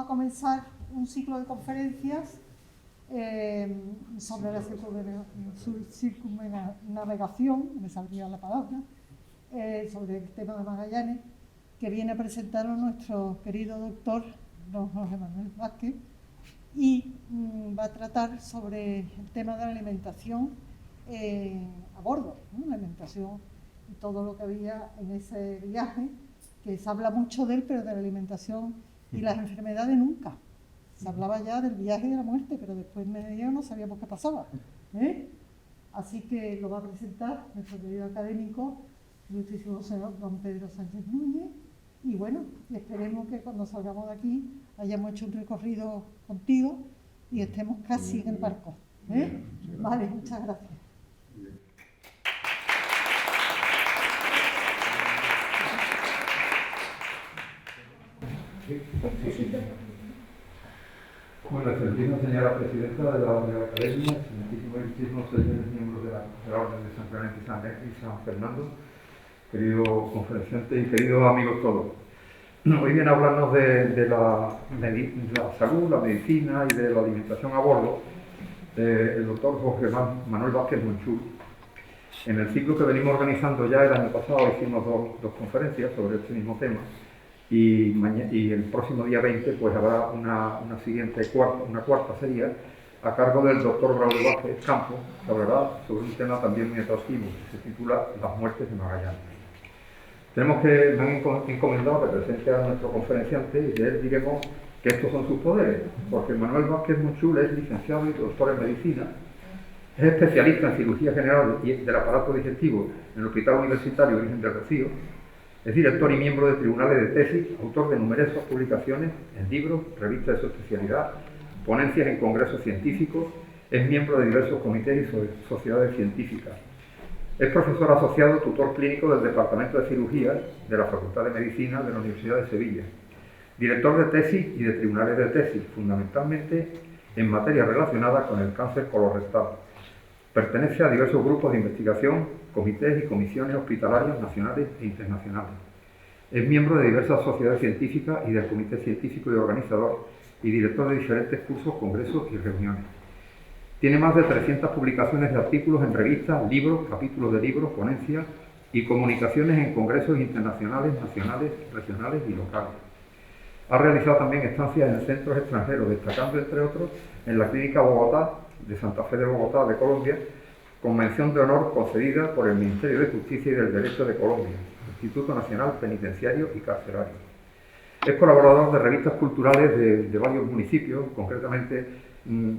comenzar un ciclo de conferencias sobre la circunnavegación, me saldría la palabra, sobre el tema de Magallanes, que viene a presentarlo nuestro querido doctor don Jorge Manuel Vázquez, y va a tratar sobre el tema de la alimentación a bordo, ¿no? La alimentación y todo lo que había en ese viaje, que se habla mucho de él, pero de la alimentación y las enfermedades nunca. Se hablaba ya del viaje y de la muerte, pero después medio no sabíamos qué pasaba, ¿eh? Así que lo va a presentar nuestro querido académico, ilustrísimo señor don Pedro Sánchez Núñez, y bueno, esperemos que cuando salgamos de aquí hayamos hecho un recorrido contigo y estemos casi en el barco, ¿eh? Vale, muchas gracias. Bueno, excelentísima señora presidenta de la Academia, excelentísimos señores miembros de la Orden de San Clemente y San Fernando, querido conferenciante y queridos amigos todos. Hoy viene a hablarnos de la salud, la medicina y de la alimentación a bordo el doctor Jorge Manuel Vázquez Monchul. En el ciclo que venimos organizando ya el año pasado hicimos dos conferencias sobre este mismo tema. Y el próximo día 20 pues habrá una cuarta sería a cargo del doctor Braulio Vázquez Campo, que hablará sobre un tema también muy atractivo, que se titula Las muertes de Magallanes. Me han encomendado que presente a nuestro conferenciante y de él diremos que estos son sus poderes, porque Manuel Vázquez Monchul es licenciado y doctor en medicina, es especialista en cirugía general y del aparato digestivo en el Hospital Universitario Virgen del Rocío. Es director y miembro de tribunales de tesis, autor de numerosas publicaciones en libros, revistas de su especialidad, ponencias en congresos científicos, es miembro de diversos comités y sociedades científicas. Es profesor asociado, tutor clínico del Departamento de Cirugía de la Facultad de Medicina de la Universidad de Sevilla. Director de tesis y de tribunales de tesis, fundamentalmente en materias relacionadas con el cáncer colorectal. Pertenece a diversos grupos de investigación, comités y comisiones hospitalarias nacionales e internacionales. Es miembro de diversas sociedades científicas y del comité científico y organizador y director de diferentes cursos, congresos y reuniones. Tiene más de 300 publicaciones de artículos en revistas, libros, capítulos de libros, ponencias y comunicaciones en congresos internacionales, nacionales, regionales y locales. Ha realizado también estancias en centros extranjeros, destacando entre otros en la Clínica Bogotá de Santa Fe de Bogotá, de Colombia, con mención de honor concedida por el Ministerio de Justicia y del Derecho de Colombia, Instituto Nacional Penitenciario y Carcelario. Es colaborador de revistas culturales de varios municipios, concretamente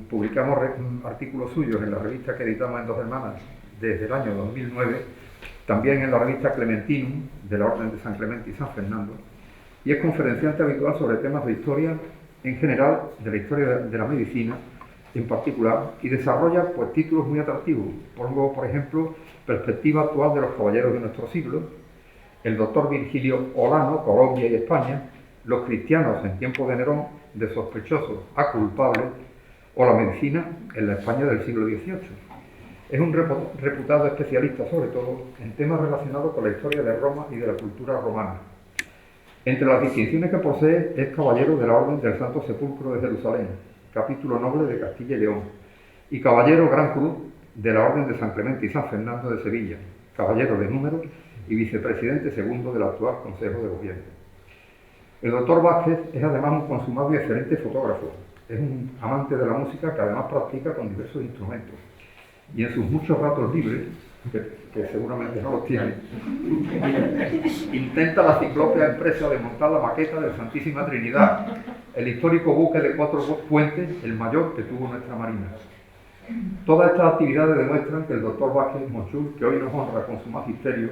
publicamos artículos suyos en la revista que editamos en Dos Hermanas desde el año 2009, también en la revista Clementinum de la Orden de San Clemente y San Fernando, y es conferenciante habitual sobre temas de historia en general, de la historia de la medicina en particular, y desarrolla pues títulos muy atractivos. Pongo, por ejemplo, Perspectiva actual de los caballeros de nuestro siglo, el doctor Virgilio Olano, Colombia y España, los cristianos en tiempos de Nerón, de sospechosos a culpables, o la medicina en la España del siglo XVIII. Es un reputado especialista, sobre todo, en temas relacionados con la historia de Roma y de la cultura romana. Entre las distinciones que posee es caballero de la Orden del Santo Sepulcro de Jerusalén, capítulo noble de Castilla y León, y caballero Gran Cruz de la Orden de San Clemente y San Fernando de Sevilla, caballero de número y vicepresidente segundo del actual Consejo de Gobierno. El doctor Vázquez es además un consumado y excelente fotógrafo. Es un amante de la música que además practica con diversos instrumentos. Y en sus muchos ratos libres, que seguramente no los tiene, intenta la ciclópea empresa de montar la maqueta de Santísima Trinidad, el histórico buque de 4 puentes, el mayor que tuvo nuestra Marina. Todas estas actividades demuestran que el doctor Vázquez Monchul, que hoy nos honra con su magisterio,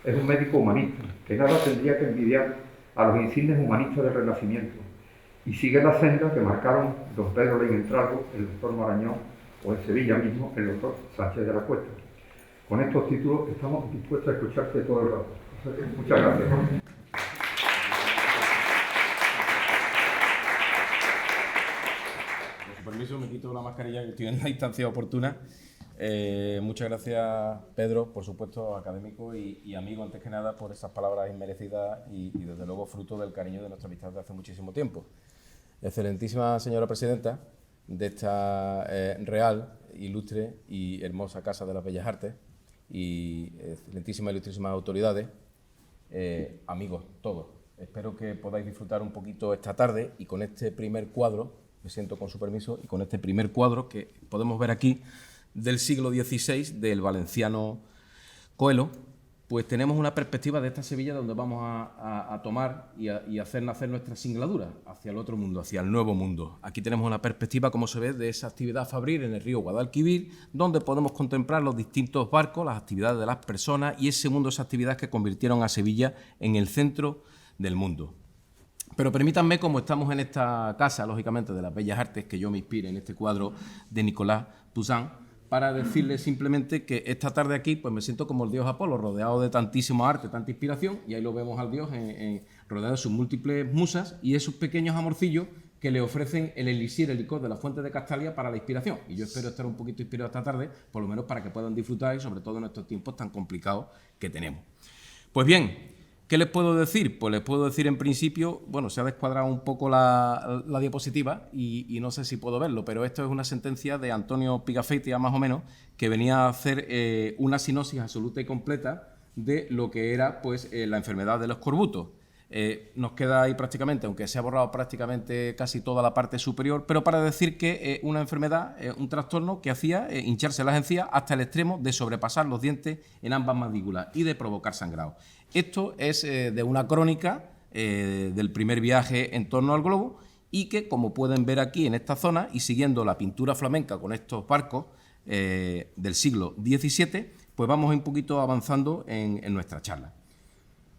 es un médico humanista, que nada tendría que envidiar a los insignes humanistas del Renacimiento, y sigue la senda que marcaron don Pedro Leinentralgo, el doctor Marañón, o en Sevilla mismo, el doctor Sánchez de la Cuesta. Con estos títulos estamos dispuestos a escucharte todo el rato. Muchas gracias. Con su permiso, me quito la mascarilla, que estoy en la instancia oportuna. Muchas gracias, Pedro, por supuesto, académico y amigo, antes que nada, por esas palabras inmerecidas y desde luego fruto del cariño de nuestra amistad de hace muchísimo tiempo. Excelentísima señora presidenta de esta real, ilustre y hermosa Casa de las Bellas Artes, y excelentísimas, ilustrísimas autoridades, amigos todos. Espero que podáis disfrutar un poquito esta tarde y con este primer cuadro, me siento con su permiso, y con este primer cuadro que podemos ver aquí del siglo XVI del valenciano Coelho, pues tenemos una perspectiva de esta Sevilla donde vamos a tomar y hacer nacer nuestra singladura hacia el otro mundo, hacia el nuevo mundo. Aquí tenemos una perspectiva, como se ve, de esa actividad fabril en el río Guadalquivir, donde podemos contemplar los distintos barcos, las actividades de las personas y ese mundo, esas actividades que convirtieron a Sevilla en el centro del mundo. Pero permítanme, como estamos en esta casa, lógicamente, de las Bellas Artes, que yo me inspire en este cuadro de Nicolas Poussin, para decirles simplemente que esta tarde aquí pues me siento como el dios Apolo, rodeado de tantísimo arte, tanta inspiración, y ahí lo vemos al dios rodeado de sus múltiples musas y esos pequeños amorcillos que le ofrecen el elixir, el licor de la fuente de Castalia para la inspiración. Y yo espero estar un poquito inspirado esta tarde, por lo menos para que puedan disfrutar y sobre todo en estos tiempos tan complicados que tenemos. Pues bien, ¿qué les puedo decir? Pues les puedo decir en principio, bueno, se ha descuadrado un poco la diapositiva y no sé si puedo verlo, pero esto es una sentencia de Antonio Pigafetta, más o menos, que venía a hacer una sinopsis absoluta y completa de lo que era pues, la enfermedad del escorbuto. Nos queda ahí prácticamente, aunque se ha borrado prácticamente casi toda la parte superior, pero para decir que una enfermedad, un trastorno que hacía hincharse las encías hasta el extremo de sobrepasar los dientes en ambas mandíbulas y de provocar sangrado. Esto es de una crónica del primer viaje en torno al globo y que, como pueden ver aquí en esta zona y siguiendo la pintura flamenca con estos barcos del siglo XVII, pues vamos un poquito avanzando en nuestra charla.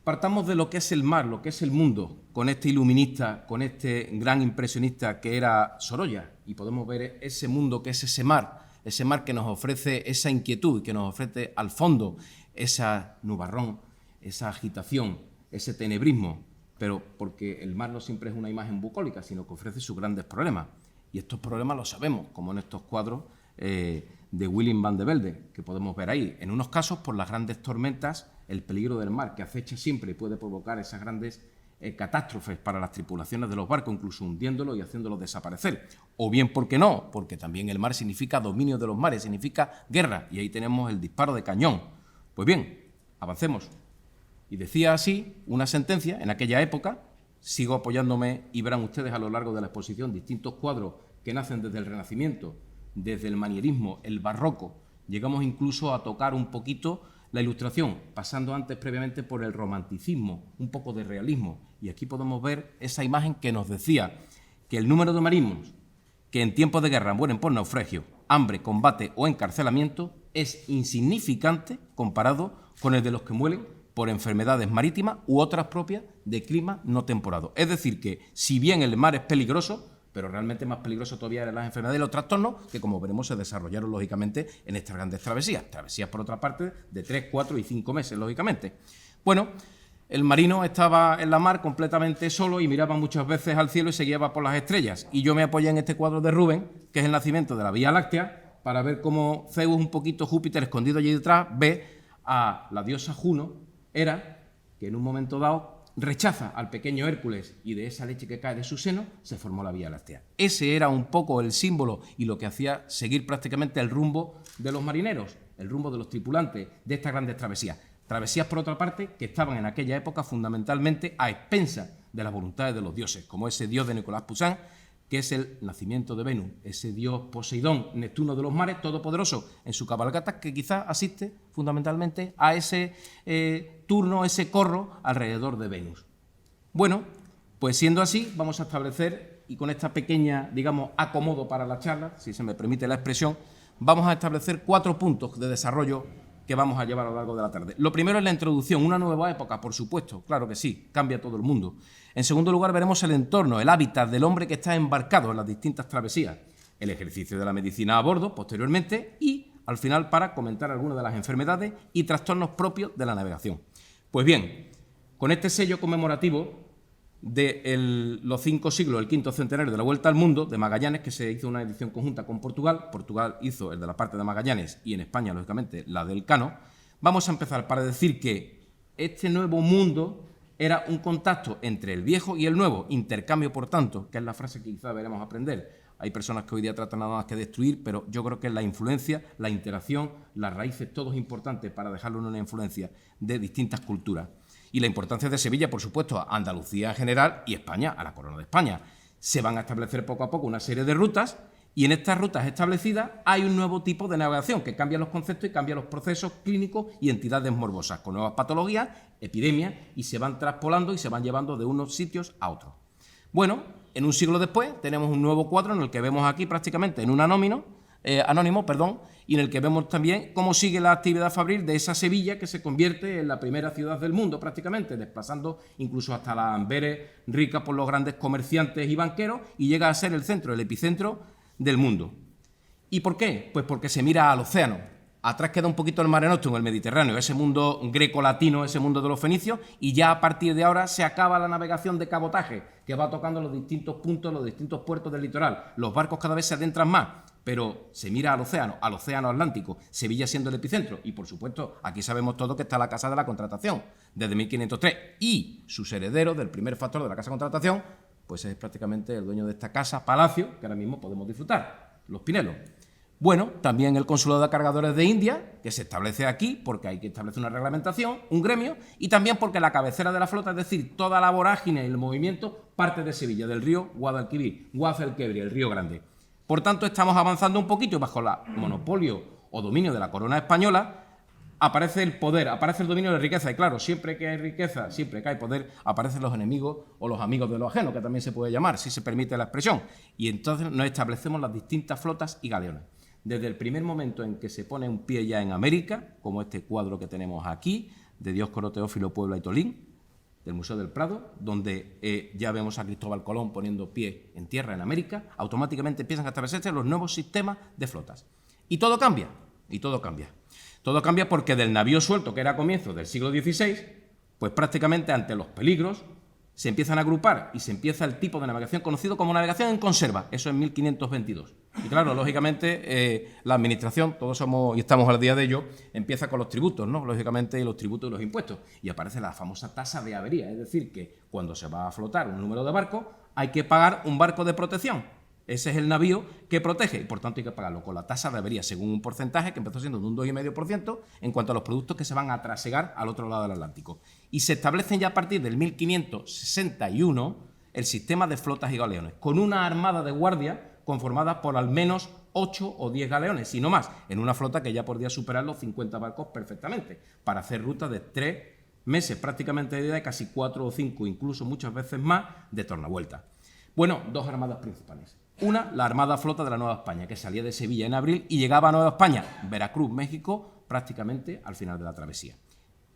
Partamos de lo que es el mar, lo que es el mundo, con este iluminista, con este gran impresionista que era Sorolla, y podemos ver ese mundo que es ese mar que nos ofrece esa inquietud, que nos ofrece al fondo esa nubarrón, esa agitación, ese tenebrismo, pero porque el mar no siempre es una imagen bucólica, sino que ofrece sus grandes problemas. Y estos problemas los sabemos, como en estos cuadros de Willem van de Velde, que podemos ver ahí. En unos casos, por las grandes tormentas, el peligro del mar, que acecha siempre y puede provocar esas grandes catástrofes para las tripulaciones de los barcos, incluso hundiéndolos y haciéndolos desaparecer. O bien, ¿por qué no? Porque también el mar significa dominio de los mares, significa guerra, y ahí tenemos el disparo de cañón. Pues bien, avancemos. Y decía así una sentencia en aquella época, sigo apoyándome y verán ustedes a lo largo de la exposición distintos cuadros que nacen desde el Renacimiento, desde el manierismo, el barroco, llegamos incluso a tocar un poquito la Ilustración, pasando antes previamente por el romanticismo, un poco de realismo. Y aquí podemos ver esa imagen que nos decía que el número de marinos que en tiempos de guerra mueren por naufragio, hambre, combate o encarcelamiento es insignificante comparado con el de los que mueren por enfermedades marítimas u otras propias de clima no temporado. Es decir que, si bien el mar es peligroso, pero realmente más peligroso todavía eran las enfermedades y los trastornos que, como veremos, se desarrollaron lógicamente en estas grandes travesías. Travesías, por otra parte, de 3, 4 y 5 meses, lógicamente. Bueno, el marino estaba en la mar completamente solo y miraba muchas veces al cielo y se guiaba por las estrellas. Y yo me apoyé en este cuadro de Rubens, que es el nacimiento de la Vía Láctea, para ver cómo Zeus, un poquito Júpiter escondido allí detrás, ve a la diosa Juno, Hera, que en un momento dado rechaza al pequeño Hércules y de esa leche que cae de su seno se formó la Vía Láctea. Ese era un poco el símbolo y lo que hacía seguir prácticamente el rumbo de los marineros, el rumbo de los tripulantes de estas grandes travesías. Travesías, por otra parte, que estaban en aquella época fundamentalmente a expensas de las voluntades de los dioses, como ese dios de Nicolas Poussin, que es el nacimiento de Venus, ese dios Poseidón, Neptuno de los mares, todopoderoso en su cabalgata, que quizás asiste fundamentalmente a ese turno, ese corro alrededor de Venus. Bueno, pues siendo así, vamos a establecer, y con esta pequeña, digamos, acomodo para la charla, si se me permite la expresión, vamos a establecer 4 puntos de desarrollo que vamos a llevar a lo largo de la tarde. Lo primero es la introducción, una nueva época, por supuesto, claro que sí, cambia todo el mundo. En segundo lugar, veremos el entorno, el hábitat del hombre que está embarcado en las distintas travesías, el ejercicio de la medicina a bordo, posteriormente, y, al final, para comentar algunas de las enfermedades y trastornos propios de la navegación. Pues bien, con este sello conmemorativo de los 5 siglos, el 5º centenario de la Vuelta al Mundo de Magallanes, que se hizo una edición conjunta con Portugal. Portugal hizo el de la parte de Magallanes y en España, lógicamente, la del Cano. Vamos a empezar para decir que este nuevo mundo era un contacto entre el viejo y el nuevo, intercambio, por tanto, que es la frase que quizá veremos aprender. Hay personas que hoy día tratan nada más que destruir, pero yo creo que la influencia, la interacción, las raíces, todo es importante para dejarlo en una influencia de distintas culturas. Y la importancia de Sevilla, por supuesto, a Andalucía en general y España, a la corona de España. Se van a establecer poco a poco una serie de rutas y en estas rutas establecidas hay un nuevo tipo de navegación que cambia los conceptos y cambia los procesos clínicos y entidades morbosas, con nuevas patologías, epidemias, y se van traspolando y se van llevando de unos sitios a otros. Bueno, en un siglo después tenemos un nuevo cuadro en el que vemos aquí prácticamente en un anónimo, y en el que vemos también cómo sigue la actividad fabril de esa Sevilla que se convierte en la primera ciudad del mundo prácticamente, desplazando incluso hasta las Amberes ricas por los grandes comerciantes y banqueros, y llega a ser el centro, el epicentro del mundo. ¿Y por qué? Pues porque se mira al océano. Atrás queda un poquito el Mare Nostrum, el Mediterráneo, ese mundo greco-latino, ese mundo de los fenicios, y ya a partir de ahora se acaba la navegación de cabotaje, que va tocando los distintos puntos, los distintos puertos del litoral. Los barcos cada vez se adentran más, pero se mira al océano Atlántico, Sevilla siendo el epicentro, y por supuesto aquí sabemos todo que está la Casa de la Contratación, desde 1503, y sus herederos del primer factor de la Casa de Contratación, pues es prácticamente el dueño de esta casa, palacio, que ahora mismo podemos disfrutar, los Pinelos. Bueno, también el Consulado de Cargadores de India, que se establece aquí porque hay que establecer una reglamentación, un gremio, y también porque la cabecera de la flota, es decir, toda la vorágine y el movimiento, parte de Sevilla, del río Guadalquivir, Guadalquivir, el río Grande. Por tanto, estamos avanzando un poquito bajo el monopolio o dominio de la corona española. Aparece el poder, aparece el dominio de la riqueza, y claro, siempre que hay riqueza, siempre que hay poder, aparecen los enemigos o los amigos de lo ajeno, que también se puede llamar, si se permite la expresión, y entonces nos establecemos las distintas flotas y galeones. Desde el primer momento en que se pone un pie ya en América, como este cuadro que tenemos aquí, de Dioscoro Teófilo Puebla y Tolín, del Museo del Prado, donde ya vemos a Cristóbal Colón poniendo pie en tierra en América, automáticamente empiezan a establecerse los nuevos sistemas de flotas. Y todo cambia, y todo cambia. Todo cambia porque del navío suelto, que era a comienzos del siglo XVI, pues prácticamente ante los peligros se empiezan a agrupar y se empieza el tipo de navegación conocido como navegación en conserva, eso en 1522. Y claro, lógicamente, la administración, todos somos y estamos al día de ello, empieza con los tributos, ¿no? Lógicamente, los tributos y los impuestos. Y aparece la famosa tasa de avería, es decir, que cuando se va a flotar un número de barcos, hay que pagar un barco de protección. Ese es el navío que protege y, por tanto, hay que pagarlo con la tasa de avería, según un porcentaje que empezó siendo de un 2,5% en cuanto a los productos que se van a trasegar al otro lado del Atlántico. Y se establecen ya a partir del 1561 el sistema de flotas y galeones, con una armada de guardia conformada por al menos 8 o 10 galeones, si no más, en una flota que ya podría superar los 50 barcos perfectamente, para hacer rutas de 3 meses prácticamente de casi 4 o 5, incluso muchas veces más, de tornavuelta. Bueno, dos armadas principales. Una, la Armada Flota de la Nueva España, que salía de Sevilla en abril y llegaba a Nueva España, Veracruz, México, prácticamente al final de la travesía,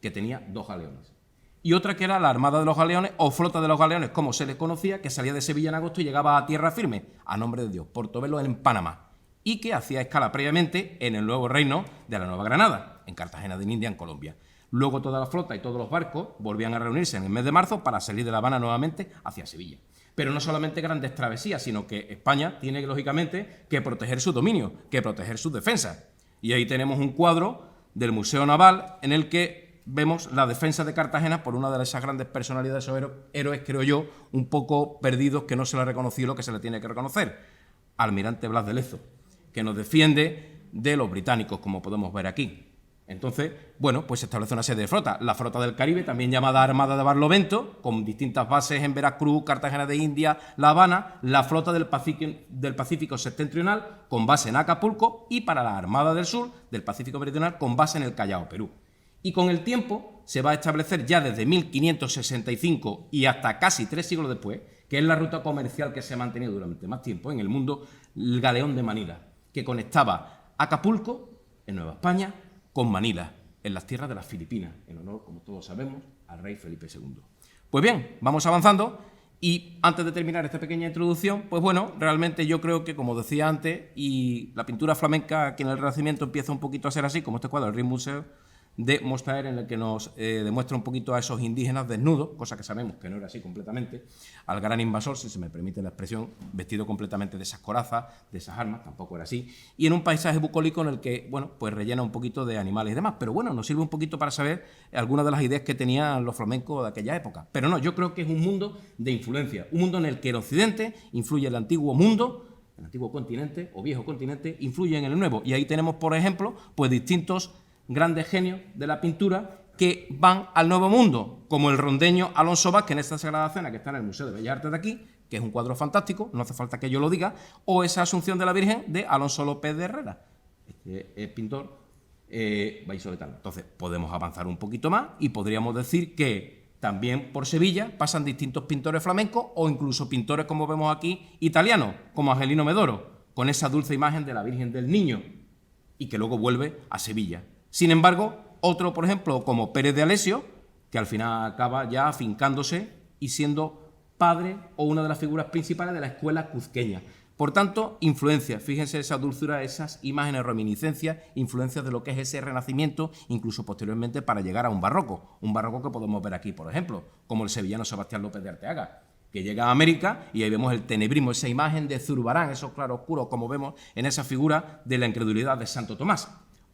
que tenía 2 galeones. Y otra que era la Armada de los Galeones, o Flota de los Galeones, como se les conocía, que salía de Sevilla en agosto y llegaba a tierra firme, a nombre de Dios, Portobelo en Panamá, y que hacía escala previamente en el nuevo reino de la Nueva Granada, en Cartagena de India, en Colombia. Luego toda la flota y todos los barcos volvían a reunirse en el mes de marzo para salir de La Habana nuevamente hacia Sevilla. Pero no solamente grandes travesías, sino que España tiene, lógicamente, que proteger su dominio, que proteger sus defensas. Y ahí tenemos un cuadro del Museo Naval en el que vemos la defensa de Cartagena por una de esas grandes personalidades o héroes, creo yo, un poco perdidos, que no se le ha reconocido lo que se le tiene que reconocer. Almirante Blas de Lezo, que nos defiende de los británicos, como podemos ver aquí. Entonces, bueno, pues se establece una serie de flotas. La flota del Caribe, también llamada Armada de Barlovento, con distintas bases en Veracruz, Cartagena de India, La Habana. La flota del Pacífico septentrional, con base en Acapulco. Y para la Armada del Sur, del Pacífico meridional, con base en el Callao, Perú. Y con el tiempo se va a establecer ya desde 1565 y hasta casi 3 siglos después, que es la ruta comercial que se ha mantenido durante más tiempo en el mundo, el Galeón de Manila, que conectaba Acapulco, en Nueva España, con Manila, en las tierras de las Filipinas, en honor, como todos sabemos, al rey Felipe II. Pues bien, vamos avanzando y antes de terminar esta pequeña introducción, pues bueno, realmente yo creo que, como decía antes, y la pintura flamenca aquí en el Renacimiento empieza un poquito a ser así, como este cuadro, el Rijksmuseum de Mostaer, en el que nos demuestra un poquito a esos indígenas desnudos, cosa que sabemos que no era así completamente, al gran invasor, si se me permite la expresión, vestido completamente de esas corazas, de esas armas, tampoco era así, y en un paisaje bucólico en el que, bueno, pues rellena un poquito de animales y demás, pero bueno, nos sirve un poquito para saber algunas de las ideas que tenían los flamencos de aquella época. Pero no, yo creo que es un mundo de influencia, un mundo en el que el Occidente influye en el antiguo mundo, el antiguo continente o viejo continente, influye en el nuevo, y ahí tenemos, por ejemplo, pues distintos grandes genios de la pintura que van al Nuevo Mundo, como el rondeño Alonso Vázquez en esta Sagrada Cena que está en el Museo de Bellas Artes de aquí, que es un cuadro fantástico, no hace falta que yo lo diga, o esa Asunción de la Virgen de Alonso López de Herrera, este pintor vallisoletano. Entonces, podemos avanzar un poquito más y podríamos decir que también por Sevilla pasan distintos pintores flamencos o incluso pintores, como vemos aquí, italianos, como Angelino Medoro, con esa dulce imagen de la Virgen del Niño, y que luego vuelve a Sevilla. Sin embargo, otro, por ejemplo, como Pérez de Alessio, que al final acaba ya afincándose y siendo padre o una de las figuras principales de la escuela cuzqueña. Por tanto, influencia, fíjense esa dulzura, esas imágenes, reminiscencias, influencias de lo que es ese Renacimiento, incluso posteriormente para llegar a un barroco que podemos ver aquí, por ejemplo, como el sevillano Sebastián López de Arteaga, que llega a América y ahí vemos el tenebrismo, esa imagen de Zurbarán, esos claroscuros, como vemos en esa figura de la incredulidad de Santo Tomás.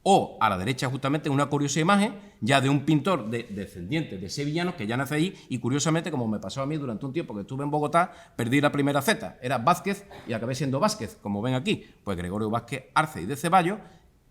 O a la derecha justamente una curiosa imagen ya de un pintor descendiente de sevillanos que ya nace allí y curiosamente, como me pasó a mí durante un tiempo que estuve en Bogotá, perdí la primera Z, era Vázquez y acabé siendo Vázquez, como ven aquí, pues Gregorio Vázquez Arce y de Ceballos,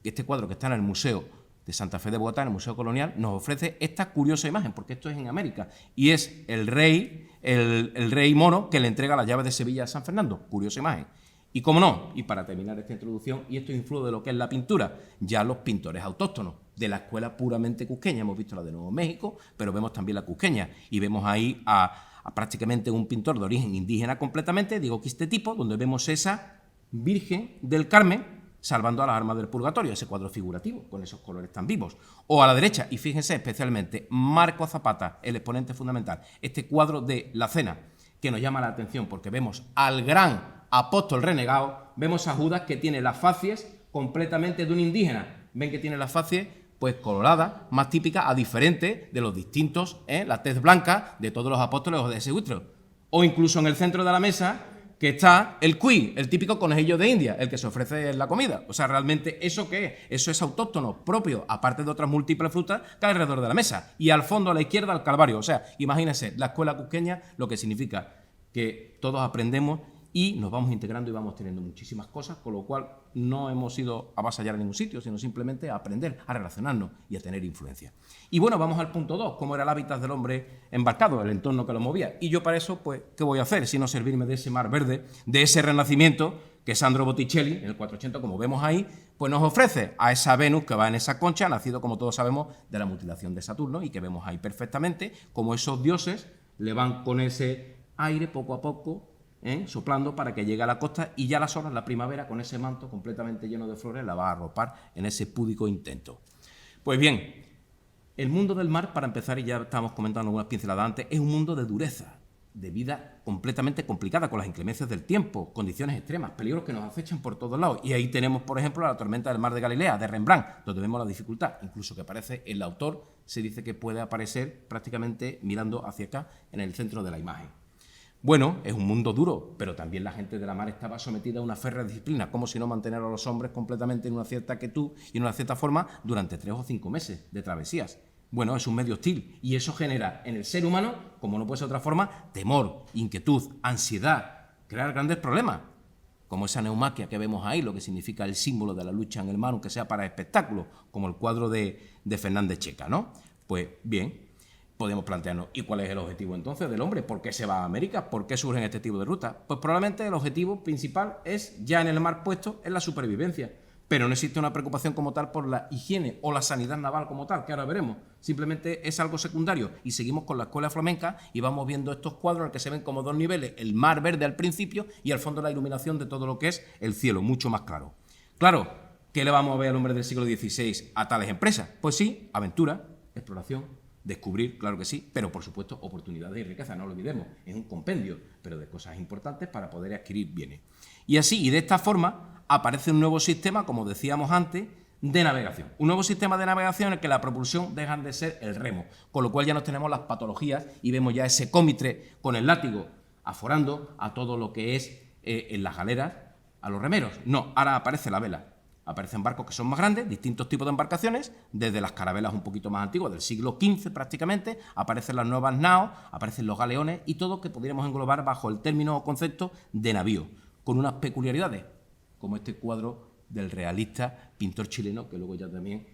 este cuadro que está en el Museo de Santa Fe de Bogotá, en el Museo Colonial, nos ofrece esta curiosa imagen, porque esto es en América, y es el rey mono que le entrega las llaves de Sevilla a San Fernando, curiosa imagen. Y cómo no, y para terminar esta introducción, y esto influye de lo que es la pintura, ya los pintores autóctonos, de la escuela puramente cuzqueña, hemos visto la de Nuevo México, pero vemos también la cuzqueña, y vemos ahí a prácticamente un pintor de origen indígena completamente, digo que este tipo, donde vemos esa Virgen del Carmen salvando a las armas del purgatorio, ese cuadro figurativo, con esos colores tan vivos. O a la derecha, y fíjense especialmente, Marco Zapata, el exponente fundamental, este cuadro de La Cena, que nos llama la atención porque vemos al gran apóstol renegado, vemos a Judas que tiene las facies completamente de un indígena. Ven que tiene las facies pues coloradas, más típicas, a diferente de los distintos, la tez blanca de todos los apóstoles o de ese útero. O incluso en el centro de la mesa, que está el cuy, el típico conejillo de India, el que se ofrece en la comida. O sea, realmente, ¿eso qué es? Eso es autóctono, propio, aparte de otras múltiples frutas que hay alrededor de la mesa. Y al fondo, a la izquierda, el Calvario. O sea, imagínense, la escuela cuzqueña, lo que significa que todos aprendemos y nos vamos integrando y vamos teniendo muchísimas cosas, con lo cual no hemos ido a avasallar a ningún sitio, sino simplemente a aprender, a relacionarnos y a tener influencia. Y bueno, vamos al punto 2, cómo era el hábitat del hombre embarcado, el entorno que lo movía. Y yo para eso, pues, ¿qué voy a hacer? Sino servirme de ese mar verde, de ese renacimiento que Sandro Botticelli, en el 480, como vemos ahí, pues nos ofrece a esa Venus que va en esa concha, nacido, como todos sabemos, de la mutilación de Saturno, y que vemos ahí perfectamente, como esos dioses le van con ese aire poco a poco, soplando para que llegue a la costa, y ya las horas, la primavera, con ese manto completamente lleno de flores, la va a arropar en ese púdico intento. Pues bien, el mundo del mar, para empezar, y ya estamos comentando algunas pinceladas antes, es un mundo de dureza, de vida completamente complicada, con las inclemencias del tiempo, condiciones extremas, peligros que nos acechan por todos lados. Y ahí tenemos, por ejemplo, la tormenta del mar de Galilea, de Rembrandt, donde vemos la dificultad, incluso que aparece el autor, se dice que puede aparecer prácticamente mirando hacia acá, en el centro de la imagen. Bueno, es un mundo duro, pero también la gente de la mar estaba sometida a una férrea disciplina, como si no mantener a los hombres completamente en una cierta quietud y en una cierta forma durante 3 o 5 meses de travesías. Bueno, es un medio hostil y eso genera en el ser humano, como no puede ser de otra forma, temor, inquietud, ansiedad, crear grandes problemas, como esa neumaquia que vemos ahí, lo que significa el símbolo de la lucha en el mar, aunque sea para espectáculo, como el cuadro de Fernández Checa, ¿no? Pues bien, podemos plantearnos, ¿y cuál es el objetivo entonces del hombre? ¿Por qué se va a América? ¿Por qué surgen este tipo de rutas? Pues probablemente el objetivo principal es, ya en el mar puesto, es la supervivencia. Pero no existe una preocupación como tal por la higiene o la sanidad naval como tal, que ahora veremos. Simplemente es algo secundario. Y seguimos con la escuela flamenca y vamos viendo estos cuadros en los que se ven como 2 niveles, el mar verde al principio y al fondo la iluminación de todo lo que es el cielo, mucho más claro. Claro, ¿qué le vamos a ver al hombre del siglo XVI a tales empresas? Pues sí, aventura, exploración, descubrir, claro que sí, pero por supuesto oportunidades y riqueza, no lo olvidemos, es un compendio, pero de cosas importantes para poder adquirir bienes. Y así, y de esta forma, aparece un nuevo sistema, como decíamos antes, de navegación. Un nuevo sistema de navegación en el que la propulsión dejan de ser el remo, con lo cual ya nos tenemos las patologías y vemos ya ese cómitre con el látigo aforando a todo lo que es en las galeras a los remeros. No, ahora aparece la vela. Aparecen barcos que son más grandes, distintos tipos de embarcaciones, desde las carabelas un poquito más antiguas, del siglo XV prácticamente, aparecen las nuevas naos, aparecen los galeones y todo que podríamos englobar bajo el término o concepto de navío, con unas peculiaridades, como este cuadro del realista pintor chileno, que luego ya también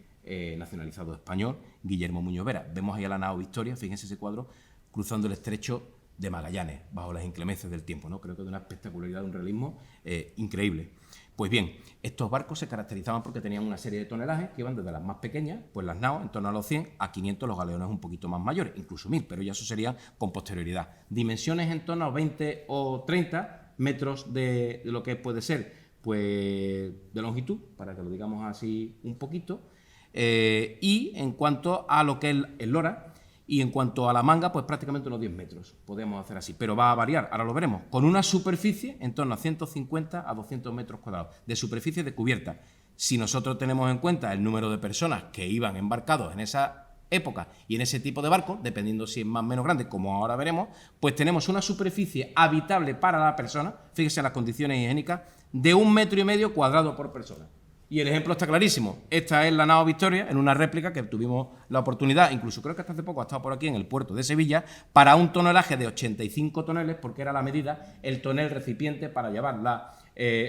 nacionalizado español, Guillermo Muñoz Vera. Vemos ahí a la nao Victoria, fíjense ese cuadro, cruzando el estrecho de Magallanes, bajo las inclemencias del tiempo, ¿no? Creo que de una espectacularidad, de un realismo increíble. Pues bien, estos barcos se caracterizaban porque tenían una serie de tonelajes que iban desde las más pequeñas, pues las naos, en torno a los 100, a 500 los galeones un poquito más mayores, incluso 1000, pero ya eso sería con posterioridad. Dimensiones en torno a 20 o 30 metros de lo que puede ser, pues, de longitud, para que lo digamos así un poquito, y en cuanto a lo que es el lora, y en cuanto a la manga, pues prácticamente unos 10 metros, podemos hacer así, pero va a variar, ahora lo veremos, con una superficie en torno a 150 a 200 metros cuadrados, de superficie de cubierta. Si nosotros tenemos en cuenta el número de personas que iban embarcados en esa época y en ese tipo de barco, dependiendo si es más o menos grande, como ahora veremos, pues tenemos una superficie habitable para la persona, fíjese en las condiciones higiénicas, de 1,5 metros cuadrados por persona. Y el ejemplo está clarísimo. Esta es la nao Victoria, en una réplica que tuvimos la oportunidad, incluso creo que hasta hace poco ha estado por aquí en el puerto de Sevilla, para un tonelaje de 85 toneles, porque era la medida, el tonel recipiente para llevar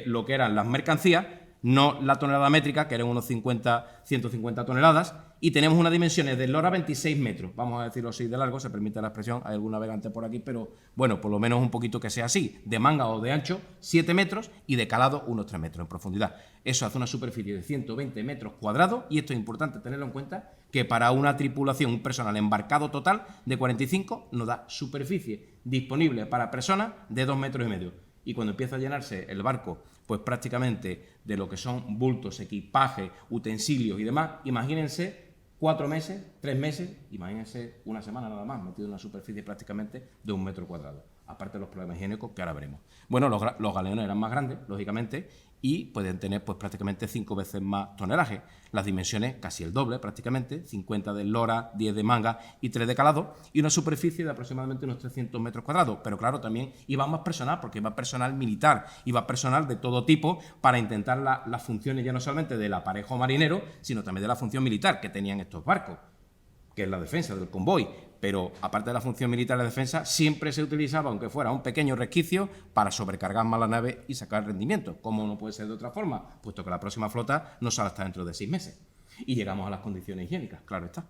lo que eran las mercancías, no la tonelada métrica, que eran unos 150 toneladas, y tenemos unas dimensiones de lora 26 metros, vamos a decirlo así de largo, se permite la expresión, hay algún navegante por aquí, pero bueno, por lo menos un poquito que sea así, de manga o de ancho 7 metros y de calado unos 3 metros en profundidad. Eso hace una superficie de 120 metros cuadrados y esto es importante tenerlo en cuenta, que para una tripulación, un personal embarcado total de 45 nos da superficie disponible para personas de 2,5 metros. Y cuando empieza a llenarse el barco, pues prácticamente de lo que son bultos, equipaje, utensilios y demás, imagínense 4 meses, 3 meses, imagínense una semana nada más, metido en una superficie prácticamente de 1 metro cuadrado, aparte de los problemas higiénicos que ahora veremos. Bueno, los galeones eran más grandes, lógicamente, y pueden tener pues prácticamente 5 veces más tonelaje. Las dimensiones casi el doble prácticamente, 50 de lora, 10 de manga y 3 de calado, y una superficie de aproximadamente unos 300 metros cuadrados. Pero claro, también iba más personal, porque iba personal militar, iba personal de todo tipo para intentar las funciones ya no solamente del aparejo marinero, sino también de la función militar que tenían estos barcos, que es la defensa del convoy. Pero aparte de la función militar de defensa, siempre se utilizaba, aunque fuera un pequeño resquicio, para sobrecargar más la nave y sacar rendimiento. ¿Cómo no puede ser de otra forma? Puesto que la próxima flota no sale hasta dentro de 6 meses. Y llegamos a las condiciones higiénicas, claro está.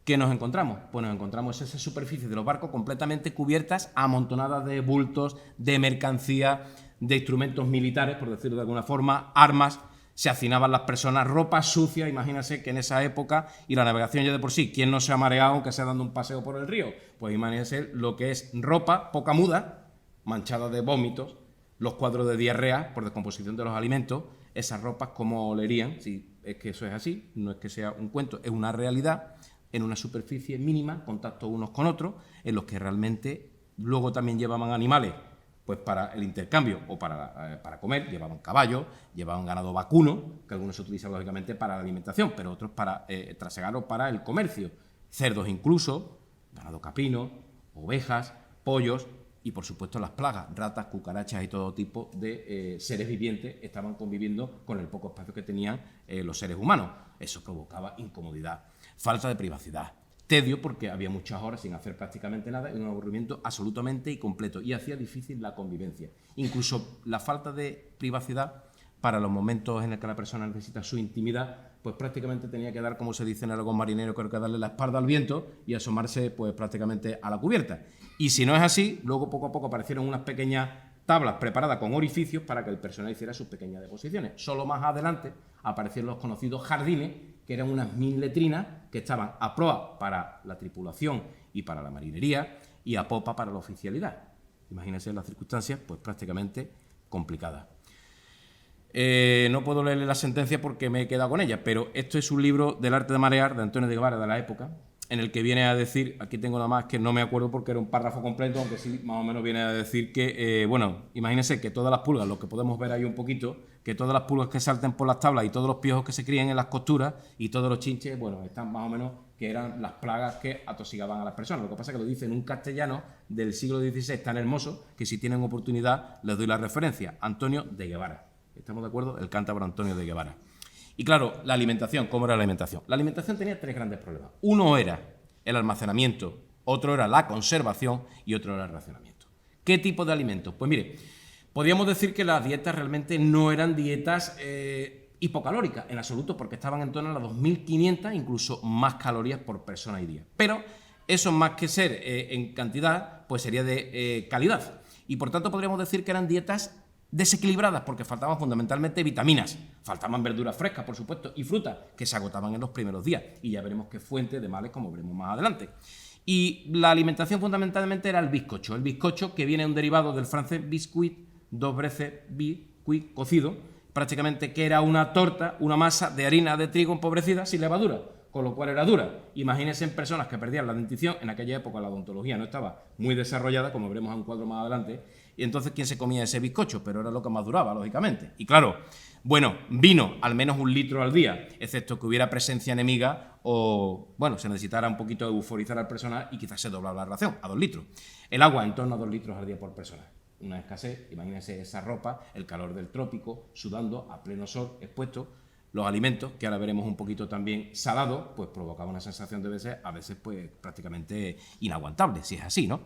¿Qué nos encontramos? Pues nos encontramos esa superficie de los barcos completamente cubiertas, amontonadas de bultos, de mercancía, de instrumentos militares, por decirlo de alguna forma, armas. Se hacinaban las personas, ropa sucia, imagínense que en esa época, y la navegación ya de por sí, ¿quién no se ha mareado aunque sea dando un paseo por el río? Pues imagínense lo que es ropa poca muda, manchada de vómitos, los cuadros de diarrea por descomposición de los alimentos, esas ropas cómo olerían, si es que eso es así, no es que sea un cuento, es una realidad, en una superficie mínima, contacto unos con otros, en los que realmente luego también llevaban animales, pues para el intercambio o para comer, llevaban caballos, llevaban ganado vacuno, que algunos se utilizan lógicamente para la alimentación, pero otros para trasegar o para el comercio, cerdos incluso, ganado caprino, ovejas, pollos y por supuesto las plagas, ratas, cucarachas y todo tipo de seres vivientes estaban conviviendo con el poco espacio que tenían los seres humanos. Eso provocaba incomodidad, falta de privacidad, tedio porque había muchas horas sin hacer prácticamente nada y un aburrimiento absolutamente y completo y hacía difícil la convivencia. Incluso la falta de privacidad para los momentos en los que la persona necesita su intimidad, pues prácticamente tenía que dar, como se dice en el argot marinero, creo que darle la espalda al viento y asomarse pues prácticamente a la cubierta. Y si no es así, luego poco a poco aparecieron unas pequeñas tablas preparadas con orificios para que el personal hiciera sus pequeñas deposiciones. Solo más adelante aparecieron los conocidos jardines, que eran unas 1000 letrinas que estaban a proa para la tripulación y para la marinería y a popa para la oficialidad. Imagínense las circunstancias, pues prácticamente complicadas. No puedo leerle la sentencia porque me he quedado con ella, pero esto es un libro del arte de marear de Antonio de Guevara de la época, en el que viene a decir, aquí tengo nada más que no me acuerdo porque era un párrafo completo, aunque sí más o menos viene a decir que, bueno, imagínense que todas las pulgas, lo que podemos ver ahí un poquito, que todas las pulgas que salten por las tablas y todos los piojos que se crían en las costuras y todos los chinches, bueno, están más o menos que eran las plagas que atosigaban a las personas. Lo que pasa es que lo dice en un castellano del siglo XVI tan hermoso que si tienen oportunidad les doy la referencia, Antonio de Guevara. ¿Estamos de acuerdo? El cántabro Antonio de Guevara. Y claro, la alimentación, ¿cómo era la alimentación? La alimentación tenía tres grandes problemas. Uno era el almacenamiento, otro era la conservación y otro era el racionamiento. ¿Qué tipo de alimentos? Pues mire, podríamos decir que las dietas realmente no eran dietas hipocalóricas en absoluto, porque estaban en torno a las 2.500, incluso más calorías por persona y día. Pero eso, más que ser en cantidad, pues sería de calidad. Y por tanto podríamos decir que eran dietas desequilibradas, porque faltaban fundamentalmente vitaminas, faltaban verduras frescas, por supuesto, y frutas, que se agotaban en los primeros días, y ya veremos qué fuente de males, como veremos más adelante. Y la alimentación fundamentalmente era el bizcocho que viene un derivado del francés biscuit, dos veces biscuit, cocido, prácticamente que era una torta, una masa de harina de trigo empobrecida sin levadura, con lo cual era dura. Imagínense en personas que perdían la dentición, en aquella época la odontología no estaba muy desarrollada, como veremos en un cuadro más adelante, y entonces ¿quién se comía ese bizcocho? Pero era lo que más duraba, lógicamente. Y claro, bueno, vino al menos 1 litro al día, excepto que hubiera presencia enemiga o, bueno, se necesitara un poquito de euforizar al personal y quizás se doblara la ración a 2 litros. El agua en torno a 2 litros al día por persona. Una escasez, imagínense esa ropa, el calor del trópico, sudando a pleno sol, expuesto. Los alimentos, que ahora veremos un poquito también salados, pues provocaba una sensación de a veces pues prácticamente inaguantable, si es así, ¿no?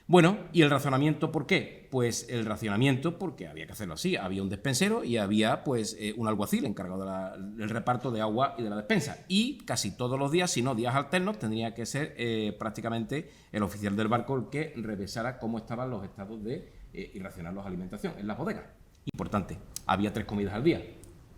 Bueno, ¿y el racionamiento por qué? Pues el racionamiento porque había que hacerlo así, había un despensero y había pues un alguacil encargado del reparto de agua y de la despensa. Y casi todos los días, si no días alternos, tendría que ser prácticamente el oficial del barco el que revisara cómo estaban los estados de y racionar la alimentación en las bodegas. Importante, había 3 comidas al día.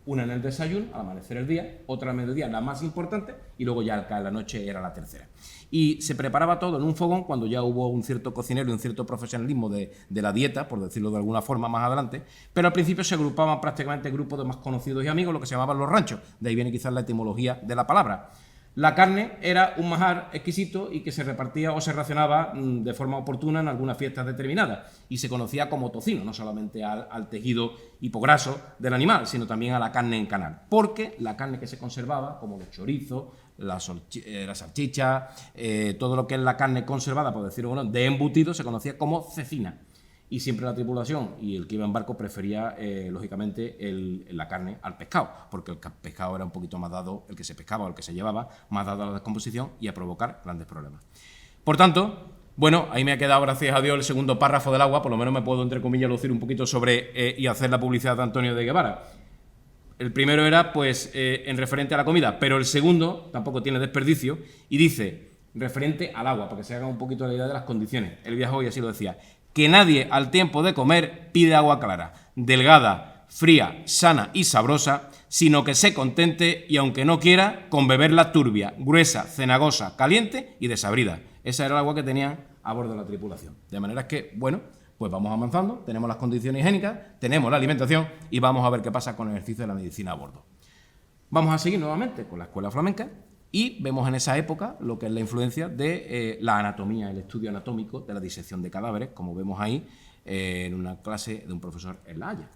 Una en el desayuno, al amanecer el día, otra al mediodía, la más importante, y luego ya al caer la noche era la tercera. Y se preparaba todo en un fogón cuando ya hubo un cierto cocinero y un cierto profesionalismo de la dieta, por decirlo de alguna forma más adelante, pero al principio se agrupaban prácticamente grupos de más conocidos y amigos, lo que se llamaban los ranchos, de ahí viene quizás la etimología de la palabra. La carne era un manjar exquisito y que se repartía o se racionaba de forma oportuna en algunas fiestas determinadas y se conocía como tocino, no solamente al tejido hipograso del animal, sino también a la carne en canal, porque la carne que se conservaba, como los chorizos, la salchicha, todo lo que es la carne conservada, por decirlo bueno, de embutido, se conocía como cecina. Y siempre la tripulación y el que iba en barco prefería, lógicamente, la carne al pescado, porque el pescado era un poquito más dado, el que se pescaba o el que se llevaba, más dado a la descomposición y a provocar grandes problemas. Por tanto, bueno, ahí me ha quedado, gracias a Dios, el segundo párrafo del agua, por lo menos me puedo, entre comillas, lucir un poquito sobre y hacer la publicidad de Antonio de Guevara. El primero era, pues, en referente a la comida, pero el segundo tampoco tiene desperdicio y dice, referente al agua, para que se haga un poquito la idea de las condiciones. Él viajó y así lo decía, que nadie al tiempo de comer pide agua clara, delgada, fría, sana y sabrosa, sino que se contente y aunque no quiera, con beberla turbia, gruesa, cenagosa, caliente y desabrida. Esa era el agua que tenían a bordo de la tripulación. De manera que, bueno, pues vamos avanzando, tenemos las condiciones higiénicas, tenemos la alimentación y vamos a ver qué pasa con el ejercicio de la medicina a bordo. Vamos a seguir nuevamente con la escuela flamenca. Y vemos en esa época lo que es la influencia de la anatomía, el estudio anatómico de la disección de cadáveres, como vemos ahí en una clase de un profesor en La Haya.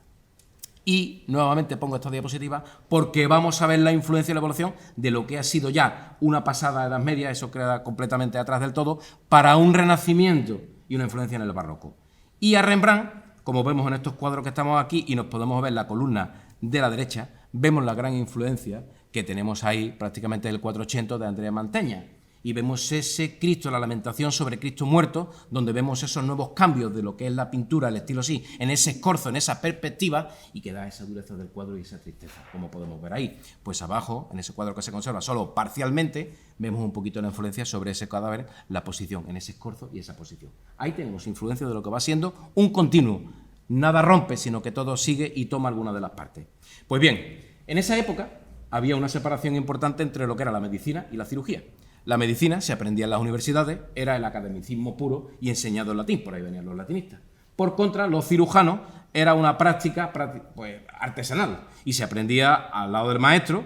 Y nuevamente pongo esta diapositiva porque vamos a ver la influencia y la evolución de lo que ha sido ya una pasada Edad Media, eso queda completamente atrás del todo, para un renacimiento y una influencia en el barroco. Y a Rembrandt, como vemos en estos cuadros que estamos aquí y nos podemos ver en la columna de la derecha, vemos la gran influencia que tenemos ahí prácticamente del 480 de Andrea Mantegna. Y vemos ese Cristo, la lamentación sobre Cristo muerto, donde vemos esos nuevos cambios de lo que es la pintura, el estilo sí, en ese escorzo, en esa perspectiva, y que da esa dureza del cuadro y esa tristeza, como podemos ver ahí. Pues abajo, en ese cuadro que se conserva solo parcialmente, vemos un poquito la influencia sobre ese cadáver, la posición, en ese escorzo y esa posición. Ahí tenemos influencia de lo que va siendo un continuo. Nada rompe, sino que todo sigue y toma alguna de las partes. Pues bien, en esa época había una separación importante entre lo que era la medicina y la cirugía. La medicina se aprendía en las universidades, era el academicismo puro y enseñado en latín, por ahí venían los latinistas. Por contra, los cirujanos era una práctica pues, artesanal y se aprendía al lado del maestro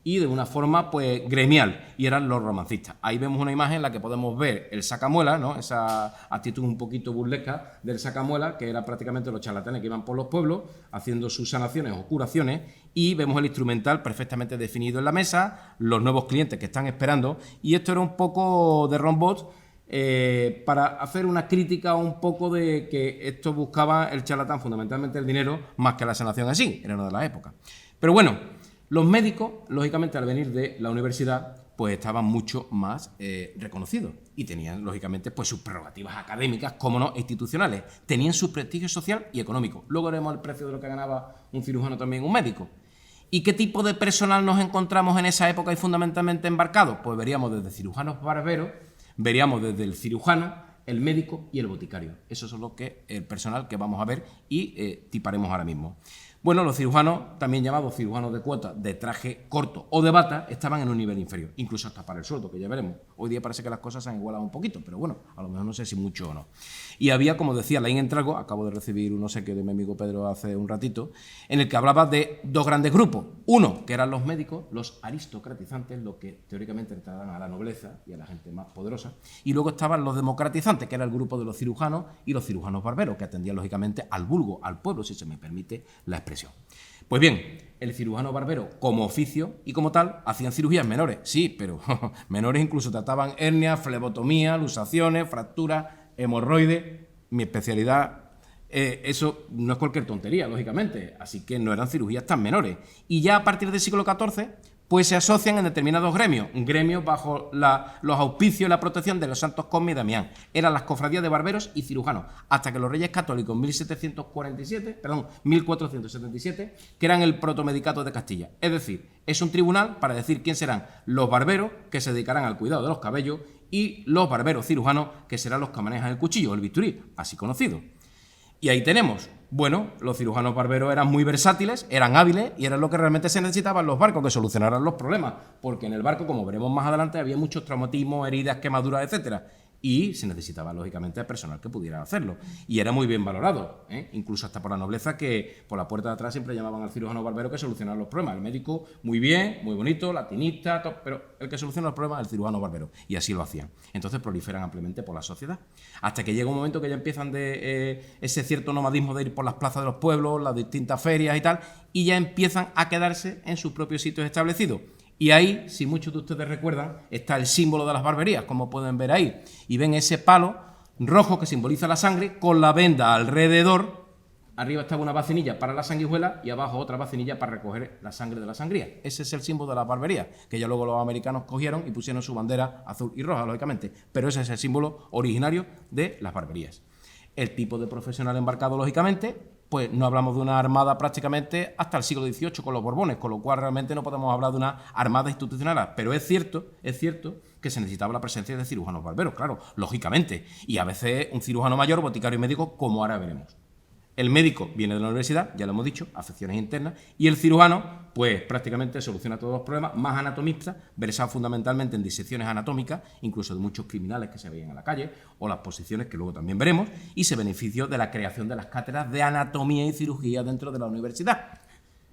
y de una forma pues gremial, y eran los romancistas. Ahí vemos una imagen en la que podemos ver el sacamuela, ¿no? Esa actitud un poquito burlesca del sacamuela, que era prácticamente los charlatanes que iban por los pueblos haciendo sus sanaciones o curaciones, y vemos el instrumental perfectamente definido en la mesa, los nuevos clientes que están esperando, y esto era un poco de Rombot, para hacer una crítica un poco de que esto buscaba el charlatán fundamentalmente el dinero más que la sanación en sí, era una de las épocas. Pero bueno, los médicos, lógicamente, al venir de la universidad, pues estaban mucho más reconocidos y tenían, lógicamente, pues sus prerrogativas académicas, como no, institucionales. Tenían su prestigio social y económico. Luego veremos el precio de lo que ganaba un cirujano también, un médico. ¿Y qué tipo de personal nos encontramos en esa época y fundamentalmente embarcados? Pues veríamos desde cirujanos barberos, veríamos desde el cirujano, el médico y el boticario. Esos son el personal que vamos a ver y tiparemos ahora mismo. Bueno, los cirujanos, también llamados cirujanos de cuota, de traje corto o de bata, estaban en un nivel inferior, incluso hasta para el sueldo, que ya veremos. Hoy día parece que las cosas se han igualado un poquito, pero bueno, a lo mejor no sé si mucho o no. Y había, como decía Laín Entralgo, acabo de recibir un obsequio de mi amigo Pedro hace un ratito, en el que hablaba de dos grandes grupos. Uno, que eran los médicos, los aristocratizantes, los que teóricamente entraban a la nobleza y a la gente más poderosa, y luego estaban los democratizantes, que era el grupo de los cirujanos y los cirujanos barberos, que atendían lógicamente al vulgo, al pueblo, si se me permite la expresión. Pues bien, el cirujano barbero como oficio y como tal hacían cirugías menores, sí, pero menores incluso trataban hernias, flebotomía, luxaciones, fracturas, hemorroides. Mi especialidad, eso no es cualquier tontería, lógicamente, así que no eran cirugías tan menores. Y ya a partir del siglo XIV, pues se asocian en determinados gremios bajo los auspicios y la protección de los santos Cosme y Damián. Eran las cofradías de barberos y cirujanos, hasta que los reyes católicos en 1477, que eran el protomedicato de Castilla. Es decir, es un tribunal para decir quién serán los barberos, que se dedicarán al cuidado de los cabellos, y los barberos cirujanos, que serán los que manejan el cuchillo, el bisturí, así conocido. Y ahí tenemos, bueno, los cirujanos barberos eran muy versátiles, eran hábiles y eran lo que realmente se necesitaba en los barcos, que solucionaran los problemas, porque en el barco, como veremos más adelante, había muchos traumatismos, heridas, quemaduras, etcétera. Y se necesitaba, lógicamente, personal que pudiera hacerlo. Y era muy bien valorado, incluso hasta por la nobleza, que por la puerta de atrás siempre llamaban al cirujano barbero que solucionara los problemas. El médico, muy bien, muy bonito, latinista, pero el que soluciona los problemas es el cirujano barbero. Y así lo hacían. Entonces proliferan ampliamente por la sociedad. Hasta que llega un momento que ya empiezan ese cierto nomadismo de ir por las plazas de los pueblos, las distintas ferias y tal, y ya empiezan a quedarse en sus propios sitios establecidos. Y ahí, si muchos de ustedes recuerdan, está el símbolo de las barberías, como pueden ver ahí. Y ven ese palo rojo que simboliza la sangre con la venda alrededor. Arriba estaba una vacinilla para la sanguijuela y abajo otra vacinilla para recoger la sangre de la sangría. Ese es el símbolo de las barberías, que ya luego los americanos cogieron y pusieron su bandera azul y roja, lógicamente. Pero ese es el símbolo originario de las barberías. El tipo de profesional embarcado, lógicamente, pues no hablamos de una armada prácticamente hasta el siglo XVIII con los Borbones, con lo cual realmente no podemos hablar de una armada institucional, pero es cierto que se necesitaba la presencia de cirujanos barberos, claro, lógicamente, y a veces un cirujano mayor, boticario y médico, como ahora veremos. El médico viene de la universidad, ya lo hemos dicho, afecciones internas, y el cirujano, pues prácticamente soluciona todos los problemas, más anatomista, versado fundamentalmente en disecciones anatómicas, incluso de muchos criminales que se veían en la calle, o las posiciones que luego también veremos, y se benefició de la creación de las cátedras de anatomía y cirugía dentro de la universidad.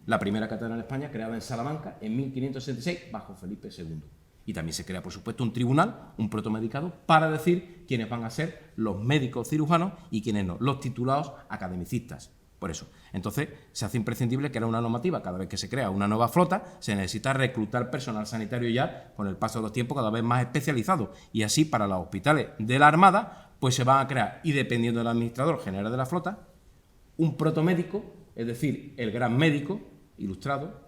La primera cátedra en España, creada en Salamanca en 1566, bajo Felipe II. Y también se crea, por supuesto, un tribunal, un protomedicado, para decir quiénes van a ser los médicos cirujanos y quiénes no, los titulados academicistas. Por eso. Entonces, se hace imprescindible que era una normativa. Cada vez que se crea una nueva flota, se necesita reclutar personal sanitario ya, con el paso de los tiempos, cada vez más especializado. Y así, para los hospitales de la Armada, pues se van a crear, y dependiendo del administrador general de la flota, un protomédico, es decir, el gran médico ilustrado,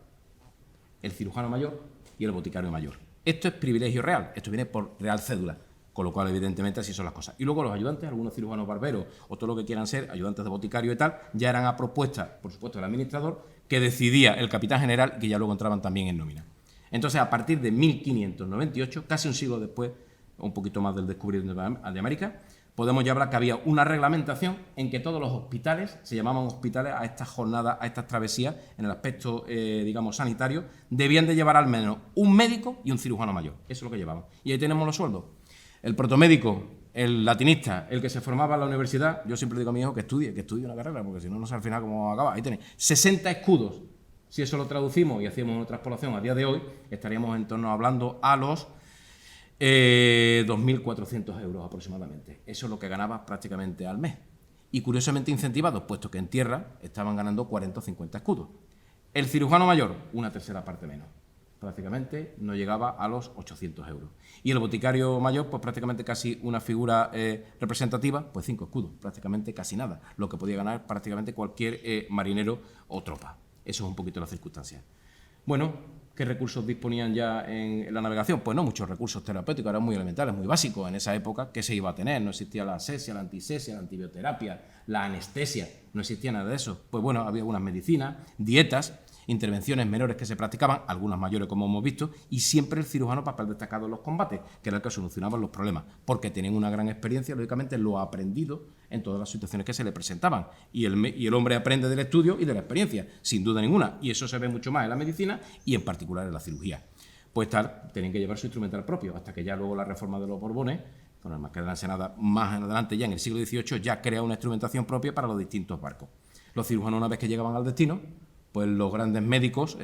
el cirujano mayor y el boticario mayor. Esto es privilegio real, esto viene por real cédula, con lo cual evidentemente así son las cosas. Y luego los ayudantes, algunos cirujanos barberos o todo lo que quieran ser, ayudantes de boticario y tal, ya eran a propuesta, por supuesto, del administrador, que decidía el capitán general y que ya luego entraban también en nómina. Entonces, a partir de 1598, casi un siglo después, un poquito más del descubrimiento de América, podemos ya hablar que había una reglamentación en que todos los hospitales, se llamaban hospitales a estas jornadas, a estas travesías, en el aspecto, digamos, sanitario, debían de llevar al menos un médico y un cirujano mayor. Eso es lo que llevaban. Y ahí tenemos los sueldos. El protomédico, el latinista, el que se formaba en la universidad, yo siempre digo a mi hijo que estudie una carrera, porque si no, no sé al final cómo acaba. Ahí tenéis 60 escudos Si eso lo traducimos y hacemos una transpolación a día de hoy, estaríamos en torno hablando a los 2.400 euros aproximadamente. Eso es lo que ganaba prácticamente al mes. Y curiosamente incentivados, puesto que en tierra estaban ganando 40 o 50 escudos. El cirujano mayor, una tercera parte menos. Prácticamente no llegaba a los 800 euros. Y el boticario mayor, pues prácticamente casi una figura representativa, pues 5 escudos, prácticamente casi nada, lo que podía ganar prácticamente cualquier marinero o tropa. Eso es un poquito la circunstancia. Bueno, ¿qué recursos disponían ya en la navegación? Pues no muchos recursos terapéuticos, eran muy elementales, muy básicos. En esa época, ¿qué se iba a tener? No existía la asepsia, la antisepsia, la antibioterapia, la anestesia, no existía nada de eso. Pues bueno, había algunas medicinas, dietas, intervenciones menores que se practicaban, algunas mayores como hemos visto, y siempre el cirujano papel destacado en los combates, que era el que solucionaba los problemas, porque tenían una gran experiencia, lógicamente, lo aprendido en todas las situaciones que se le presentaban. Y el hombre aprende del estudio y de la experiencia, sin duda ninguna, y eso se ve mucho más en la medicina y en particular en la cirugía. Pues tenían que llevar su instrumental propio, hasta que ya luego la reforma de los Borbones, con el Marqués de la Ensenada más adelante, ya en el siglo XVIII, ya crea una instrumentación propia para los distintos barcos. Los cirujanos, una vez que llegaban al destino, pues los grandes médicos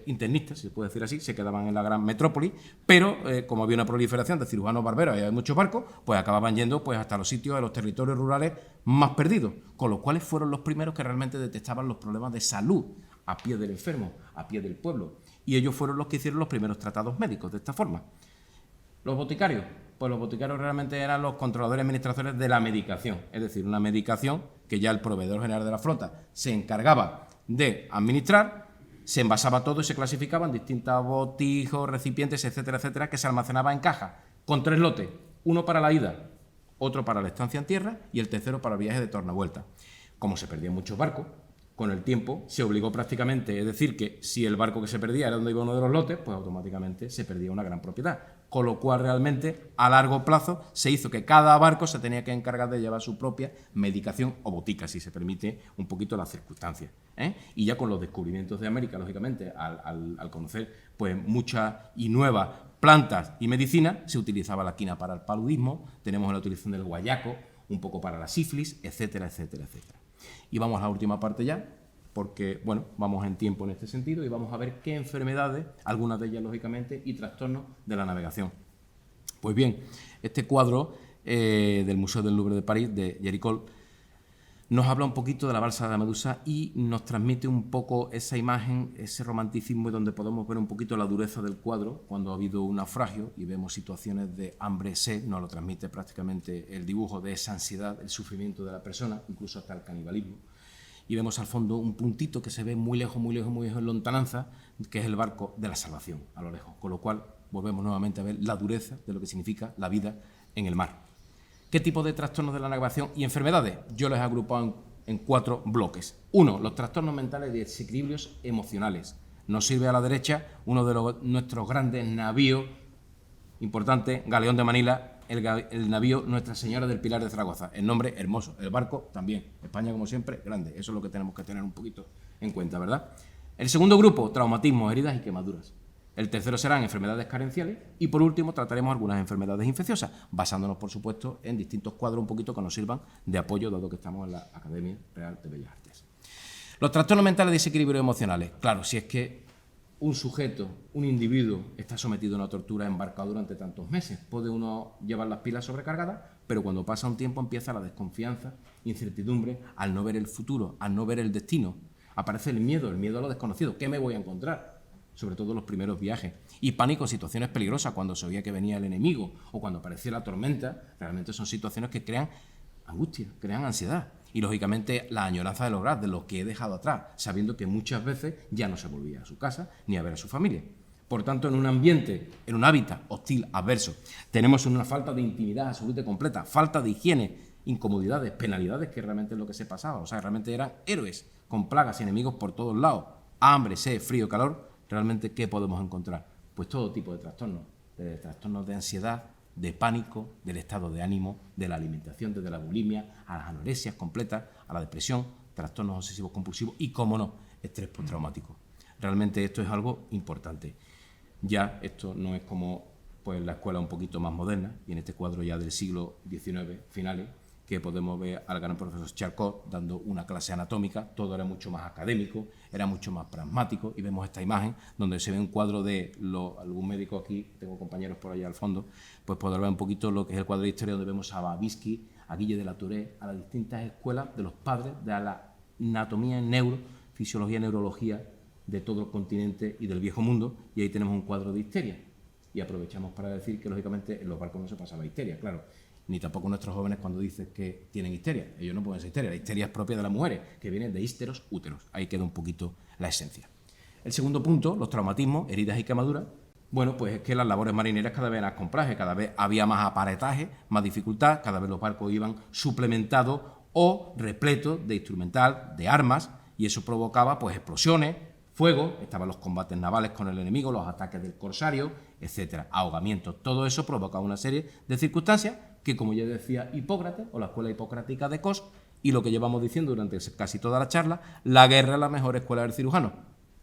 internistas, si se puede decir así, se quedaban en la gran metrópoli, pero como había una proliferación de cirujanos barberos y hay muchos barcos, pues acababan yendo pues hasta los sitios de los territorios rurales más perdidos, con los cuales fueron los primeros que realmente detectaban los problemas de salud a pie del enfermo, a pie del pueblo, y ellos fueron los que hicieron los primeros tratados médicos de esta forma. Los boticarios, pues los boticarios realmente eran los controladores administradores de la medicación, es decir, una medicación que ya el proveedor general de la flota se encargaba de administrar, se envasaba todo y se clasificaba en distintos botijos, recipientes, etcétera, etcétera, que se almacenaba en cajas, con 3 lotes, uno para la ida, otro para la estancia en tierra y el tercero para el viaje de tornavuelta. Como se perdían muchos barcos, con el tiempo se obligó prácticamente, es decir, que si el barco que se perdía era donde iba uno de los lotes, pues automáticamente se perdía una gran propiedad. Con lo cual realmente a largo plazo se hizo que cada barco se tenía que encargar de llevar su propia medicación o botica, si se permite un poquito las circunstancias. Y ya con los descubrimientos de América, lógicamente, al conocer pues muchas y nuevas plantas y medicinas, se utilizaba la quina para el paludismo, tenemos la utilización del guayaco, un poco para la sífilis, etcétera, etcétera, etcétera. Y vamos a la última parte ya, porque, bueno, vamos en tiempo en este sentido y vamos a ver qué enfermedades, algunas de ellas, lógicamente, y trastornos de la navegación. Pues bien, este cuadro del Museo del Louvre de París, de Géricault, nos habla un poquito de la balsa de la Medusa y nos transmite un poco esa imagen, ese romanticismo, donde podemos ver un poquito la dureza del cuadro cuando ha habido un naufragio y vemos situaciones de hambre, sed, nos lo transmite prácticamente el dibujo de esa ansiedad, el sufrimiento de la persona, incluso hasta el canibalismo. Y vemos al fondo un puntito que se ve muy lejos, muy lejos, muy lejos en lontananza, que es el barco de la salvación, a lo lejos. Con lo cual, volvemos nuevamente a ver la dureza de lo que significa la vida en el mar. ¿Qué tipo de trastornos de la navegación y enfermedades? Yo les he agrupado en 4 bloques. 1, los trastornos mentales y desequilibrios emocionales. Nos sirve a la derecha uno de nuestros grandes navíos importantes, Galeón de Manila, el navío Nuestra Señora del Pilar de Zaragoza. El nombre hermoso, el barco también. España, como siempre, grande. Eso es lo que tenemos que tener un poquito en cuenta, ¿verdad? El segundo grupo, traumatismos, heridas y quemaduras. El tercero serán enfermedades carenciales y por último trataremos algunas enfermedades infecciosas, basándonos por supuesto en distintos cuadros un poquito que nos sirvan de apoyo, dado que estamos en la Academia Real de Bellas Artes. Los trastornos mentales y desequilibrios emocionales. Claro, si es que un sujeto, un individuo, está sometido a una tortura embarcado durante tantos meses, puede uno llevar las pilas sobrecargadas, pero cuando pasa un tiempo empieza la desconfianza, incertidumbre, al no ver el futuro, al no ver el destino. Aparece el miedo a lo desconocido. ¿Qué me voy a encontrar? Sobre todo los primeros viajes. Y pánico en situaciones peligrosas, cuando se oía que venía el enemigo o cuando aparecía la tormenta, realmente son situaciones que crean angustia, crean ansiedad. Y lógicamente la añoranza de lograr, de lo que he dejado atrás, sabiendo que muchas veces ya no se volvía a su casa ni a ver a su familia. Por tanto, en un ambiente, en un hábitat hostil, adverso, tenemos una falta de intimidad absoluta y completa, falta de higiene, incomodidades, penalidades, que realmente es lo que se pasaba. O sea, realmente eran héroes con plagas y enemigos por todos lados. Hambre, sed, frío, calor. Realmente, ¿qué podemos encontrar? Pues todo tipo de trastornos de ansiedad, de pánico, del estado de ánimo, de la alimentación, desde la bulimia, a las anoresias completas, a la depresión, trastornos obsesivos compulsivos y, cómo no, estrés postraumático. Realmente esto es algo importante. Ya esto no es como pues, la escuela un poquito más moderna, y en este cuadro ya del siglo XIX, finales, que podemos ver al gran profesor Charcot dando una clase anatómica. Todo era mucho más académico, era mucho más pragmático, y vemos esta imagen donde se ve un cuadro de algún médico aquí, tengo compañeros por allá al fondo, pues podrá ver un poquito lo que es el cuadro de historia, donde vemos a Babinski, a Guille de la Tourette, a las distintas escuelas de los padres de la anatomía en fisiología y neurología de todo el continente y del viejo mundo, y ahí tenemos un cuadro de histeria. Y aprovechamos para decir que, lógicamente, en los barcos no se pasaba histeria, claro, ni tampoco nuestros jóvenes cuando dicen que tienen histeria. Ellos no pueden ser histeria, la histeria es propia de las mujeres, que vienen de hísteros úteros. Ahí queda un poquito la esencia. El segundo punto, los traumatismos, heridas y quemaduras. Bueno, pues es que las labores marineras cada vez eran complejas, cada vez había más aparataje, más dificultad, cada vez los barcos iban suplementados o repletos de instrumental, de armas, y eso provocaba pues explosiones, fuego, estaban los combates navales con el enemigo, los ataques del corsario, etcétera, ahogamientos. Todo eso provocaba una serie de circunstancias que, como ya decía Hipócrates, o la escuela hipocrática de Cos, y lo que llevamos diciendo durante casi toda la charla, la guerra es la mejor escuela del cirujano.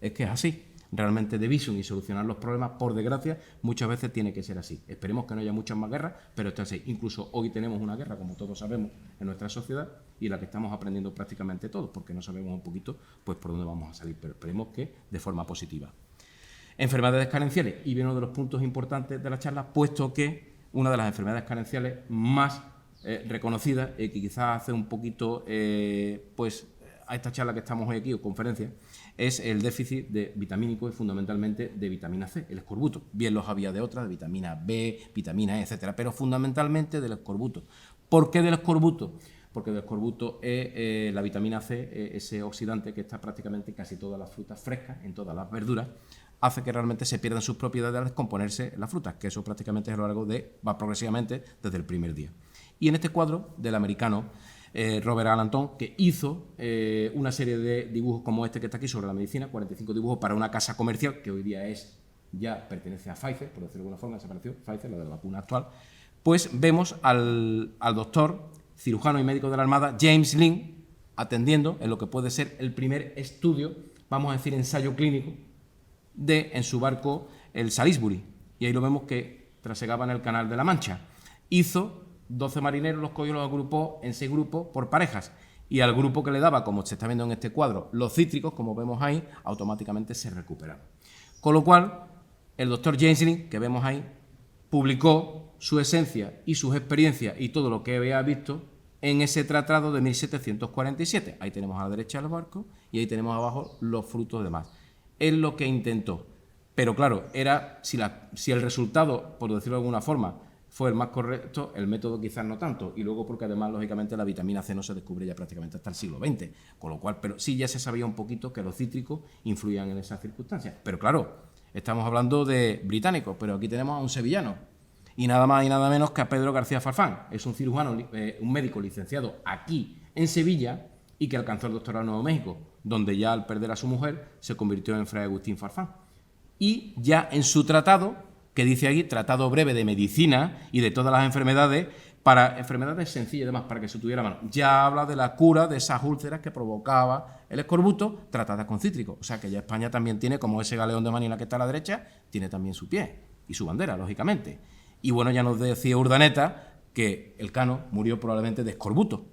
Es que es así. Realmente de visión y solucionar los problemas, por desgracia, muchas veces tiene que ser así. Esperemos que no haya muchas más guerras, pero esto es así. Incluso hoy tenemos una guerra, como todos sabemos, en nuestra sociedad, y la que estamos aprendiendo prácticamente todos, porque no sabemos un poquito pues por dónde vamos a salir, pero esperemos que de forma positiva. Enfermedades carenciales, y viene uno de los puntos importantes de la charla, puesto que una de las enfermedades carenciales más reconocidas, que quizás hace un poquito pues a esta charla que estamos hoy aquí, o conferencia, es el déficit de vitamínico y fundamentalmente de vitamina C, el escorbuto. Bien los había de otras, de vitamina B, vitamina E, etcétera, pero fundamentalmente del escorbuto. ¿Por qué del escorbuto? Porque del escorbuto es la vitamina C, ese oxidante que está prácticamente en casi todas las frutas frescas, en todas las verduras, hace que realmente se pierdan sus propiedades al descomponerse las frutas, que eso prácticamente es a lo largo va progresivamente desde el primer día. Y en este cuadro del americano Robert Alanton, que hizo una serie de dibujos como este que está aquí sobre la medicina, 45 dibujos para una casa comercial que hoy día ya pertenece a Pfizer, por decirlo de alguna forma, desapareció Pfizer, la de la vacuna actual. Pues vemos al doctor, cirujano y médico de la Armada, James Lynn, atendiendo en lo que puede ser el primer estudio, vamos a decir ensayo clínico, en su barco el Salisbury. Y ahí lo vemos que trasegaba en el Canal de la Mancha. Hizo 12 marineros, los cogió, los agrupó en 6 grupos por parejas, y al grupo que le daba, como se está viendo en este cuadro, los cítricos, como vemos ahí, automáticamente se recuperaron. Con lo cual, el doctor James Lynn, que vemos ahí, publicó su esencia y sus experiencias y todo lo que había visto en ese tratado de 1747. Ahí tenemos a la derecha el barco y ahí tenemos abajo los frutos de más. Es lo que intentó. Pero claro, si el resultado, por decirlo de alguna forma, fue el más correcto, el método quizás no tanto, y luego porque además, lógicamente, la vitamina C no se descubre ya prácticamente hasta el siglo XX, con lo cual, pero sí ya se sabía un poquito que los cítricos influían en esas circunstancias. Pero claro, estamos hablando de británicos, pero aquí tenemos a un sevillano, y nada más y nada menos que a Pedro García Farfán. Es un cirujano, un médico licenciado aquí en Sevilla, y que alcanzó el doctorado en Nuevo México, donde ya al perder a su mujer se convirtió en Fray Agustín Farfán. Y ya en su tratado, que dice aquí, Tratado Breve de Medicina y de todas las enfermedades, para enfermedades sencillas, además, para que se tuviera mano, ya habla de la cura de esas úlceras que provocaba el escorbuto, tratadas con cítricos. O sea que ya España también tiene, como ese galeón de Manila que está a la derecha, tiene también su pie y su bandera, lógicamente. Y bueno, ya nos decía Urdaneta que Elcano murió probablemente de escorbuto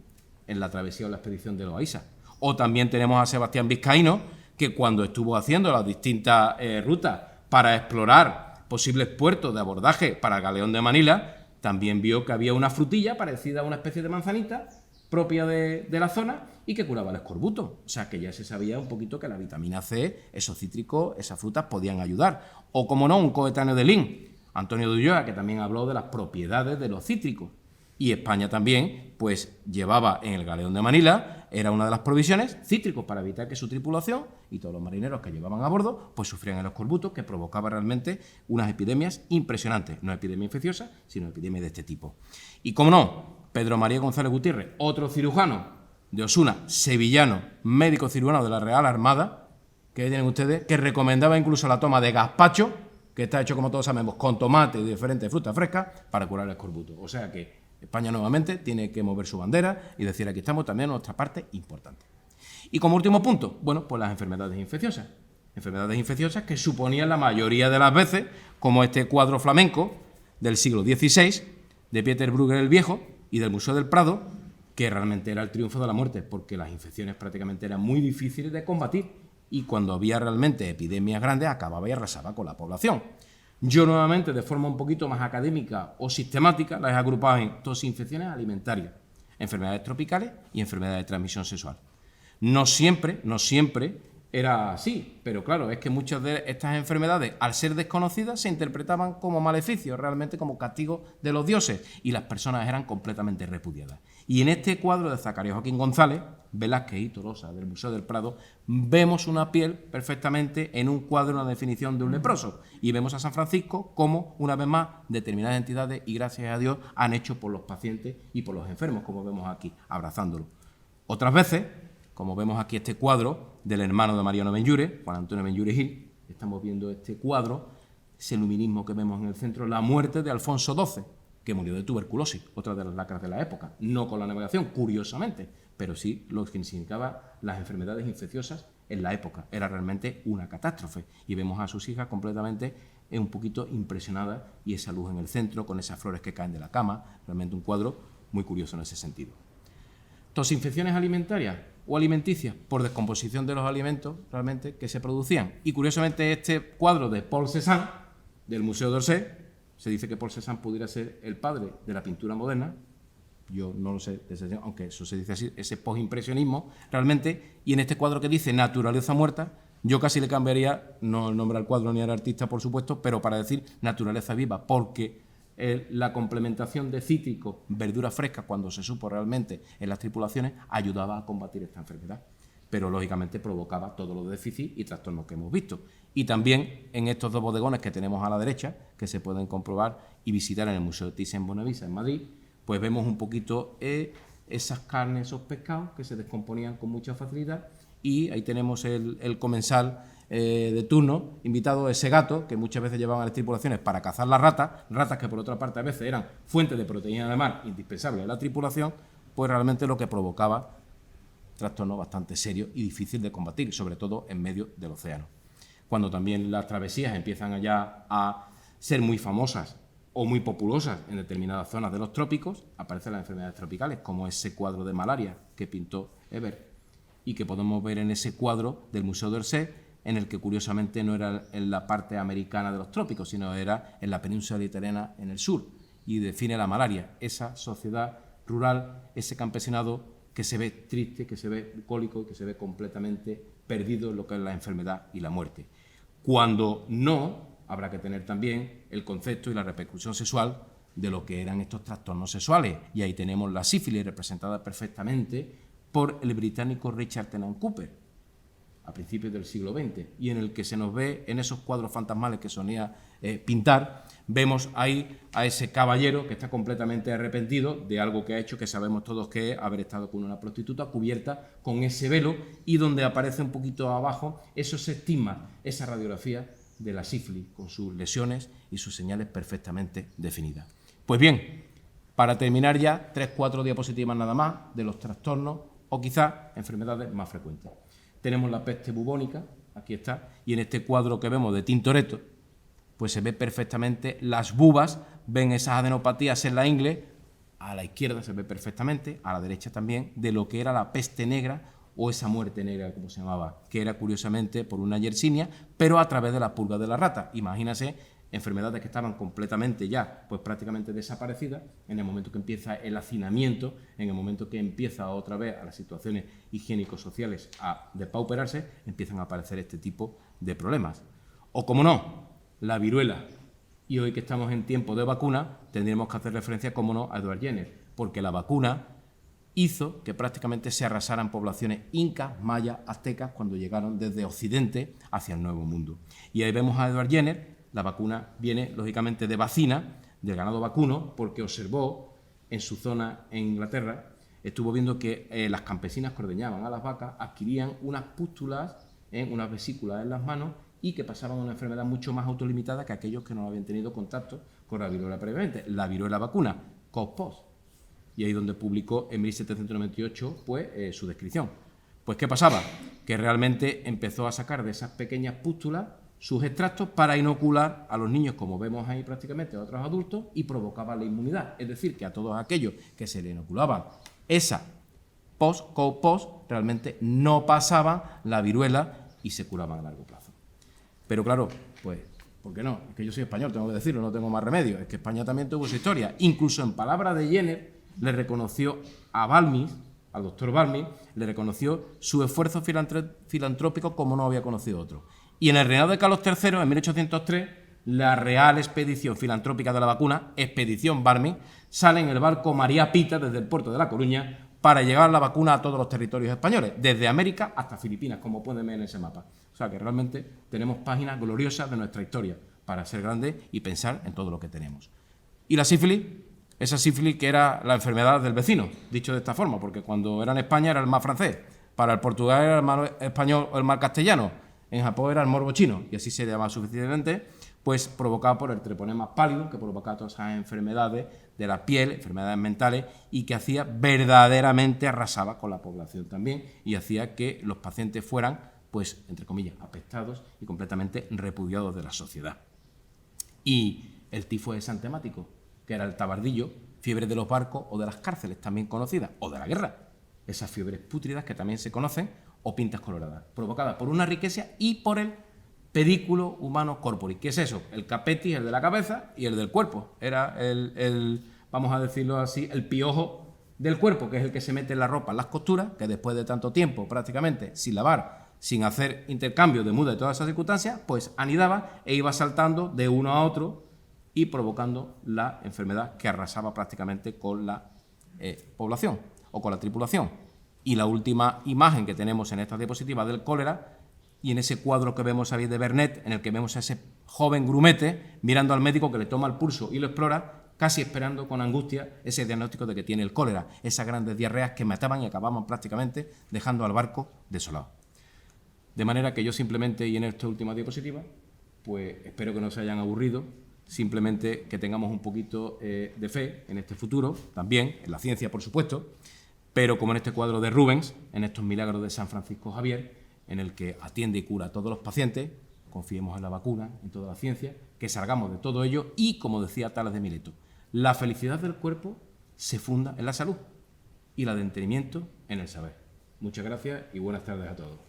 en la travesía o la expedición de Loaiza. O también tenemos a Sebastián Vizcaíno, que cuando estuvo haciendo las distintas rutas para explorar posibles puertos de abordaje para el galeón de Manila, también vio que había una frutilla parecida a una especie de manzanita propia de la zona y que curaba el escorbuto. O sea que ya se sabía un poquito que la vitamina C, esos cítricos, esas frutas podían ayudar. O como no, un coetáneo de Lynn, Antonio de Ulloa, que también habló de las propiedades de los cítricos. Y España también, pues llevaba en el galeón de Manila, era una de las provisiones, cítricos para evitar que su tripulación y todos los marineros que llevaban a bordo, pues sufrían el escorbuto, que provocaba realmente unas epidemias impresionantes. No epidemia infecciosa, sino epidemias de este tipo. Y como no, Pedro María González Gutiérrez, otro cirujano de Osuna, sevillano, médico cirujano de la Real Armada, que tienen ustedes, que recomendaba incluso la toma de gazpacho, que está hecho, como todos sabemos, con tomate y diferentes frutas frescas, para curar el escorbuto. O sea que España nuevamente tiene que mover su bandera y decir, aquí estamos también en nuestra parte importante. Y como último punto, bueno, pues las enfermedades infecciosas. Enfermedades infecciosas que suponían la mayoría de las veces, como este cuadro flamenco del siglo XVI, de Pieter Bruegel el Viejo y del Museo del Prado, que realmente era el triunfo de la muerte, porque las infecciones prácticamente eran muy difíciles de combatir y cuando había realmente epidemias grandes acababa y arrasaba con la población. Yo nuevamente, de forma un poquito más académica o sistemática, las he agrupado en toxinfecciones alimentarias, enfermedades tropicales y enfermedades de transmisión sexual. No siempre era así, pero claro, es que muchas de estas enfermedades, al ser desconocidas, se interpretaban como maleficios, realmente como castigo de los dioses, y las personas eran completamente repudiadas. Y en este cuadro de Zacarías Joaquín González, Velázquez y Tolosa, del Museo del Prado, vemos una piel perfectamente en un cuadro, una definición de un leproso, y vemos a San Francisco como, una vez más, determinadas entidades, y gracias a Dios, han hecho por los pacientes y por los enfermos, como vemos aquí, abrazándolo. Otras veces, como vemos aquí este cuadro del hermano de Mariano Benlliure, Juan Antonio Benlliure Gil, estamos viendo este cuadro, ese luminismo que vemos en el centro, la muerte de Alfonso XII, que murió de tuberculosis, otra de las lacras de la época, no con la navegación, curiosamente, pero sí lo que significaba las enfermedades infecciosas en la época. Era realmente una catástrofe. Y vemos a sus hijas completamente un poquito impresionadas y esa luz en el centro, con esas flores que caen de la cama, realmente un cuadro muy curioso en ese sentido. Toxinfecciones alimentarias o alimenticias por descomposición de los alimentos realmente que se producían. Y curiosamente este cuadro de Paul Cézanne, del Museo d'Orsay, se dice que Paul Cézanne pudiera ser el padre de la pintura moderna. Yo no lo sé, aunque eso se dice así, ese postimpresionismo realmente. Y en este cuadro que dice naturaleza muerta, yo casi le cambiaría, no el nombre al cuadro ni al artista, por supuesto, pero para decir naturaleza viva, porque la complementación de cítricos, verduras frescas, cuando se supo realmente en las tripulaciones, ayudaba a combatir esta enfermedad. Pero lógicamente provocaba todos los déficits y trastornos que hemos visto. Y también en estos dos bodegones que tenemos a la derecha, que se pueden comprobar y visitar en el Museo de Thyssen-Bornemisza en Madrid, pues vemos un poquito esas carnes, esos pescados que se descomponían con mucha facilidad, y ahí tenemos el comensal de turno, invitado, ese gato que muchas veces llevaban a las tripulaciones para cazar las ratas que por otra parte a veces eran fuente de proteína de mar indispensable de la tripulación, pues realmente lo que provocaba trastornos bastante serios y difícil de combatir, sobre todo en medio del océano. Cuando también las travesías empiezan ya a ser muy famosas o muy populosas en determinadas zonas de los trópicos, aparecen las enfermedades tropicales, como ese cuadro de malaria que pintó Ebert y que podemos ver en ese cuadro del Museo d'Orsay, en el que curiosamente no era en la parte americana de los trópicos, sino era en la península mediterránea en el sur, y define la malaria, esa sociedad rural, ese campesinado que se ve triste, que se ve bucólico y que se ve completamente perdido en lo que es la enfermedad y la muerte. Cuando no, habrá que tener también el concepto y la repercusión sexual de lo que eran estos trastornos sexuales, y ahí tenemos la sífilis representada perfectamente por el británico Richard Tennant Cooper a principios del siglo XX, y en el que se nos ve en esos cuadros fantasmales que solía pintar, vemos ahí a ese caballero que está completamente arrepentido de algo que ha hecho, que sabemos todos que es haber estado con una prostituta cubierta con ese velo, y donde aparece un poquito abajo esos estigmas, esa radiografía de la sífilis, con sus lesiones y sus señales perfectamente definidas. Pues bien, para terminar ya, 3-4 diapositivas nada más de los trastornos o quizás enfermedades más frecuentes. Tenemos la peste bubónica, aquí está, y en este cuadro que vemos de Tintoretto, pues se ve perfectamente las bubas, ven esas adenopatías en la ingle, a la izquierda se ve perfectamente, a la derecha también, de lo que era la peste negra o esa muerte negra, como se llamaba, que era curiosamente por una yersinia, pero a través de la pulga de la rata. Imagínase, enfermedades que estaban completamente ya, pues prácticamente desaparecidas, en el momento que empieza el hacinamiento, en el momento que empieza otra vez a las situaciones higiénico-sociales a depauperarse, empiezan a aparecer este tipo de problemas. O como no, la viruela. Y hoy que estamos en tiempo de vacuna, tendríamos que hacer referencia, como no, a Edward Jenner, porque la vacuna hizo que prácticamente se arrasaran poblaciones incas, mayas, aztecas, cuando llegaron desde Occidente hacia el Nuevo Mundo. Y ahí vemos a Edward Jenner. La vacuna viene, lógicamente, de vacina, del ganado vacuno, porque observó en su zona en Inglaterra, estuvo viendo que las campesinas que ordeñaban a las vacas adquirían unas pústulas, unas vesículas en las manos, y que pasaban una enfermedad mucho más autolimitada que aquellos que no habían tenido contacto con la viruela previamente, la viruela vacuna, Cos-Pos. Y ahí donde publicó en 1798 pues, su descripción. Pues, ¿qué pasaba? Que realmente empezó a sacar de esas pequeñas pústulas sus extractos para inocular a los niños, como vemos ahí prácticamente, a otros adultos, y provocaba la inmunidad. Es decir, que a todos aquellos que se le inoculaban esa post realmente no pasaba la viruela y se curaban a largo plazo. Pero claro, pues, ¿por qué no? Es que yo soy español, tengo que decirlo, no tengo más remedio. Es que España también tuvo su historia. Incluso en palabras de Jenner, le reconoció a Balmis, al doctor Balmis, le reconoció su esfuerzo filantrópico como no había conocido otro. Y en el reinado de Carlos III, en 1803, la Real Expedición Filantrópica de la Vacuna, Expedición Balmis, sale en el barco María Pita desde el puerto de La Coruña para llevar la vacuna a todos los territorios españoles, desde América hasta Filipinas, como pueden ver en ese mapa. O sea que realmente tenemos páginas gloriosas de nuestra historia para ser grandes y pensar en todo lo que tenemos. Y la sífilis, esa sífilis que era la enfermedad del vecino, dicho de esta forma, porque cuando era en España era el mal francés, para el portugués era el mal español o el mal castellano, en Japón era el morbo chino, y así se llamaba suficientemente, pues provocado por el treponema pálido, que provocaba todas esas enfermedades de la piel, enfermedades mentales, y que hacía verdaderamente arrasaba con la población también, y hacía que los pacientes fueran, pues, entre comillas, apestados y completamente repudiados de la sociedad. Y el tifo exantemático, que era el tabardillo, fiebre de los barcos o de las cárceles, también conocidas, o de la guerra, esas fiebres pútridas que también se conocen, o pintas coloradas, provocadas por una riqueza y por el pedículo humano corporis. ¿Qué es eso? El capetis, el de la cabeza, y el del cuerpo. Era vamos a decirlo así, el piojo del cuerpo, que es el que se mete en la ropa, en las costuras, que después de tanto tiempo, prácticamente, sin lavar, sin hacer intercambio de muda y todas esas circunstancias, pues anidaba e iba saltando de uno a otro y provocando la enfermedad que arrasaba prácticamente con la población o con la tripulación. Y la última imagen que tenemos en esta diapositiva del cólera, y en ese cuadro que vemos ahí de Vernet, en el que vemos a ese joven grumete mirando al médico que le toma el pulso y lo explora, casi esperando con angustia ese diagnóstico de que tiene el cólera, esas grandes diarreas que mataban y acababan prácticamente dejando al barco desolado. De manera que yo simplemente, y en esta última diapositiva, pues espero que no se hayan aburrido, simplemente que tengamos un poquito de fe en este futuro, también, en la ciencia por supuesto, pero como en este cuadro de Rubens, en estos milagros de San Francisco Javier, en el que atiende y cura a todos los pacientes, confiemos en la vacuna, en toda la ciencia, que salgamos de todo ello y, como decía Tales de Mileto, la felicidad del cuerpo se funda en la salud y la de entendimiento en el saber. Muchas gracias y buenas tardes a todos.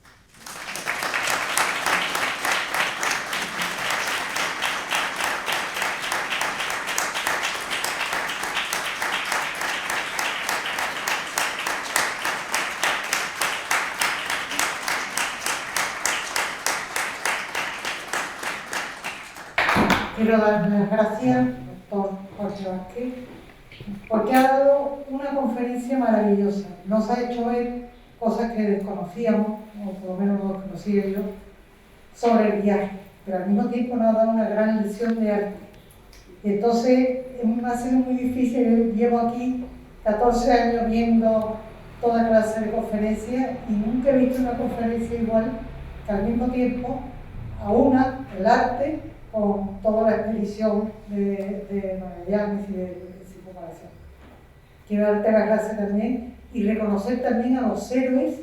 Quiero darle las gracias, doctor Jorge Vázquez, porque ha dado una conferencia maravillosa. Nos ha hecho ver cosas que desconocíamos, o por lo menos no conocía yo, sobre el viaje, pero al mismo tiempo nos ha dado una gran lección de arte. Entonces, ha sido muy difícil. Llevo aquí 14 años viendo toda clase de conferencias y nunca he visto una conferencia igual, que al mismo tiempo aúna el arte con toda la expedición de Magallanes y de circunvalación. Quiero darte las gracias también y reconocer también a los héroes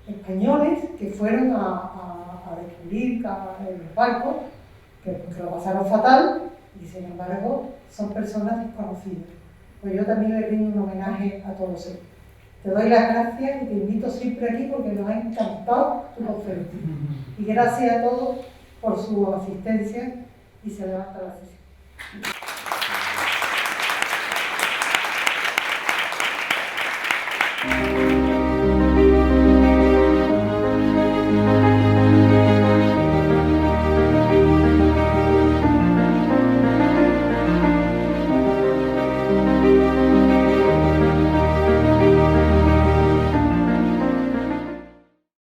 españoles que fueron a descubrir el barco, que lo pasaron fatal y sin embargo son personas desconocidas. Pues yo también le rindo un homenaje a todos ellos. Te doy las gracias y te invito siempre aquí porque nos ha encantado tu conferencia. Y gracias a todos por su asistencia y se levanta la sesión.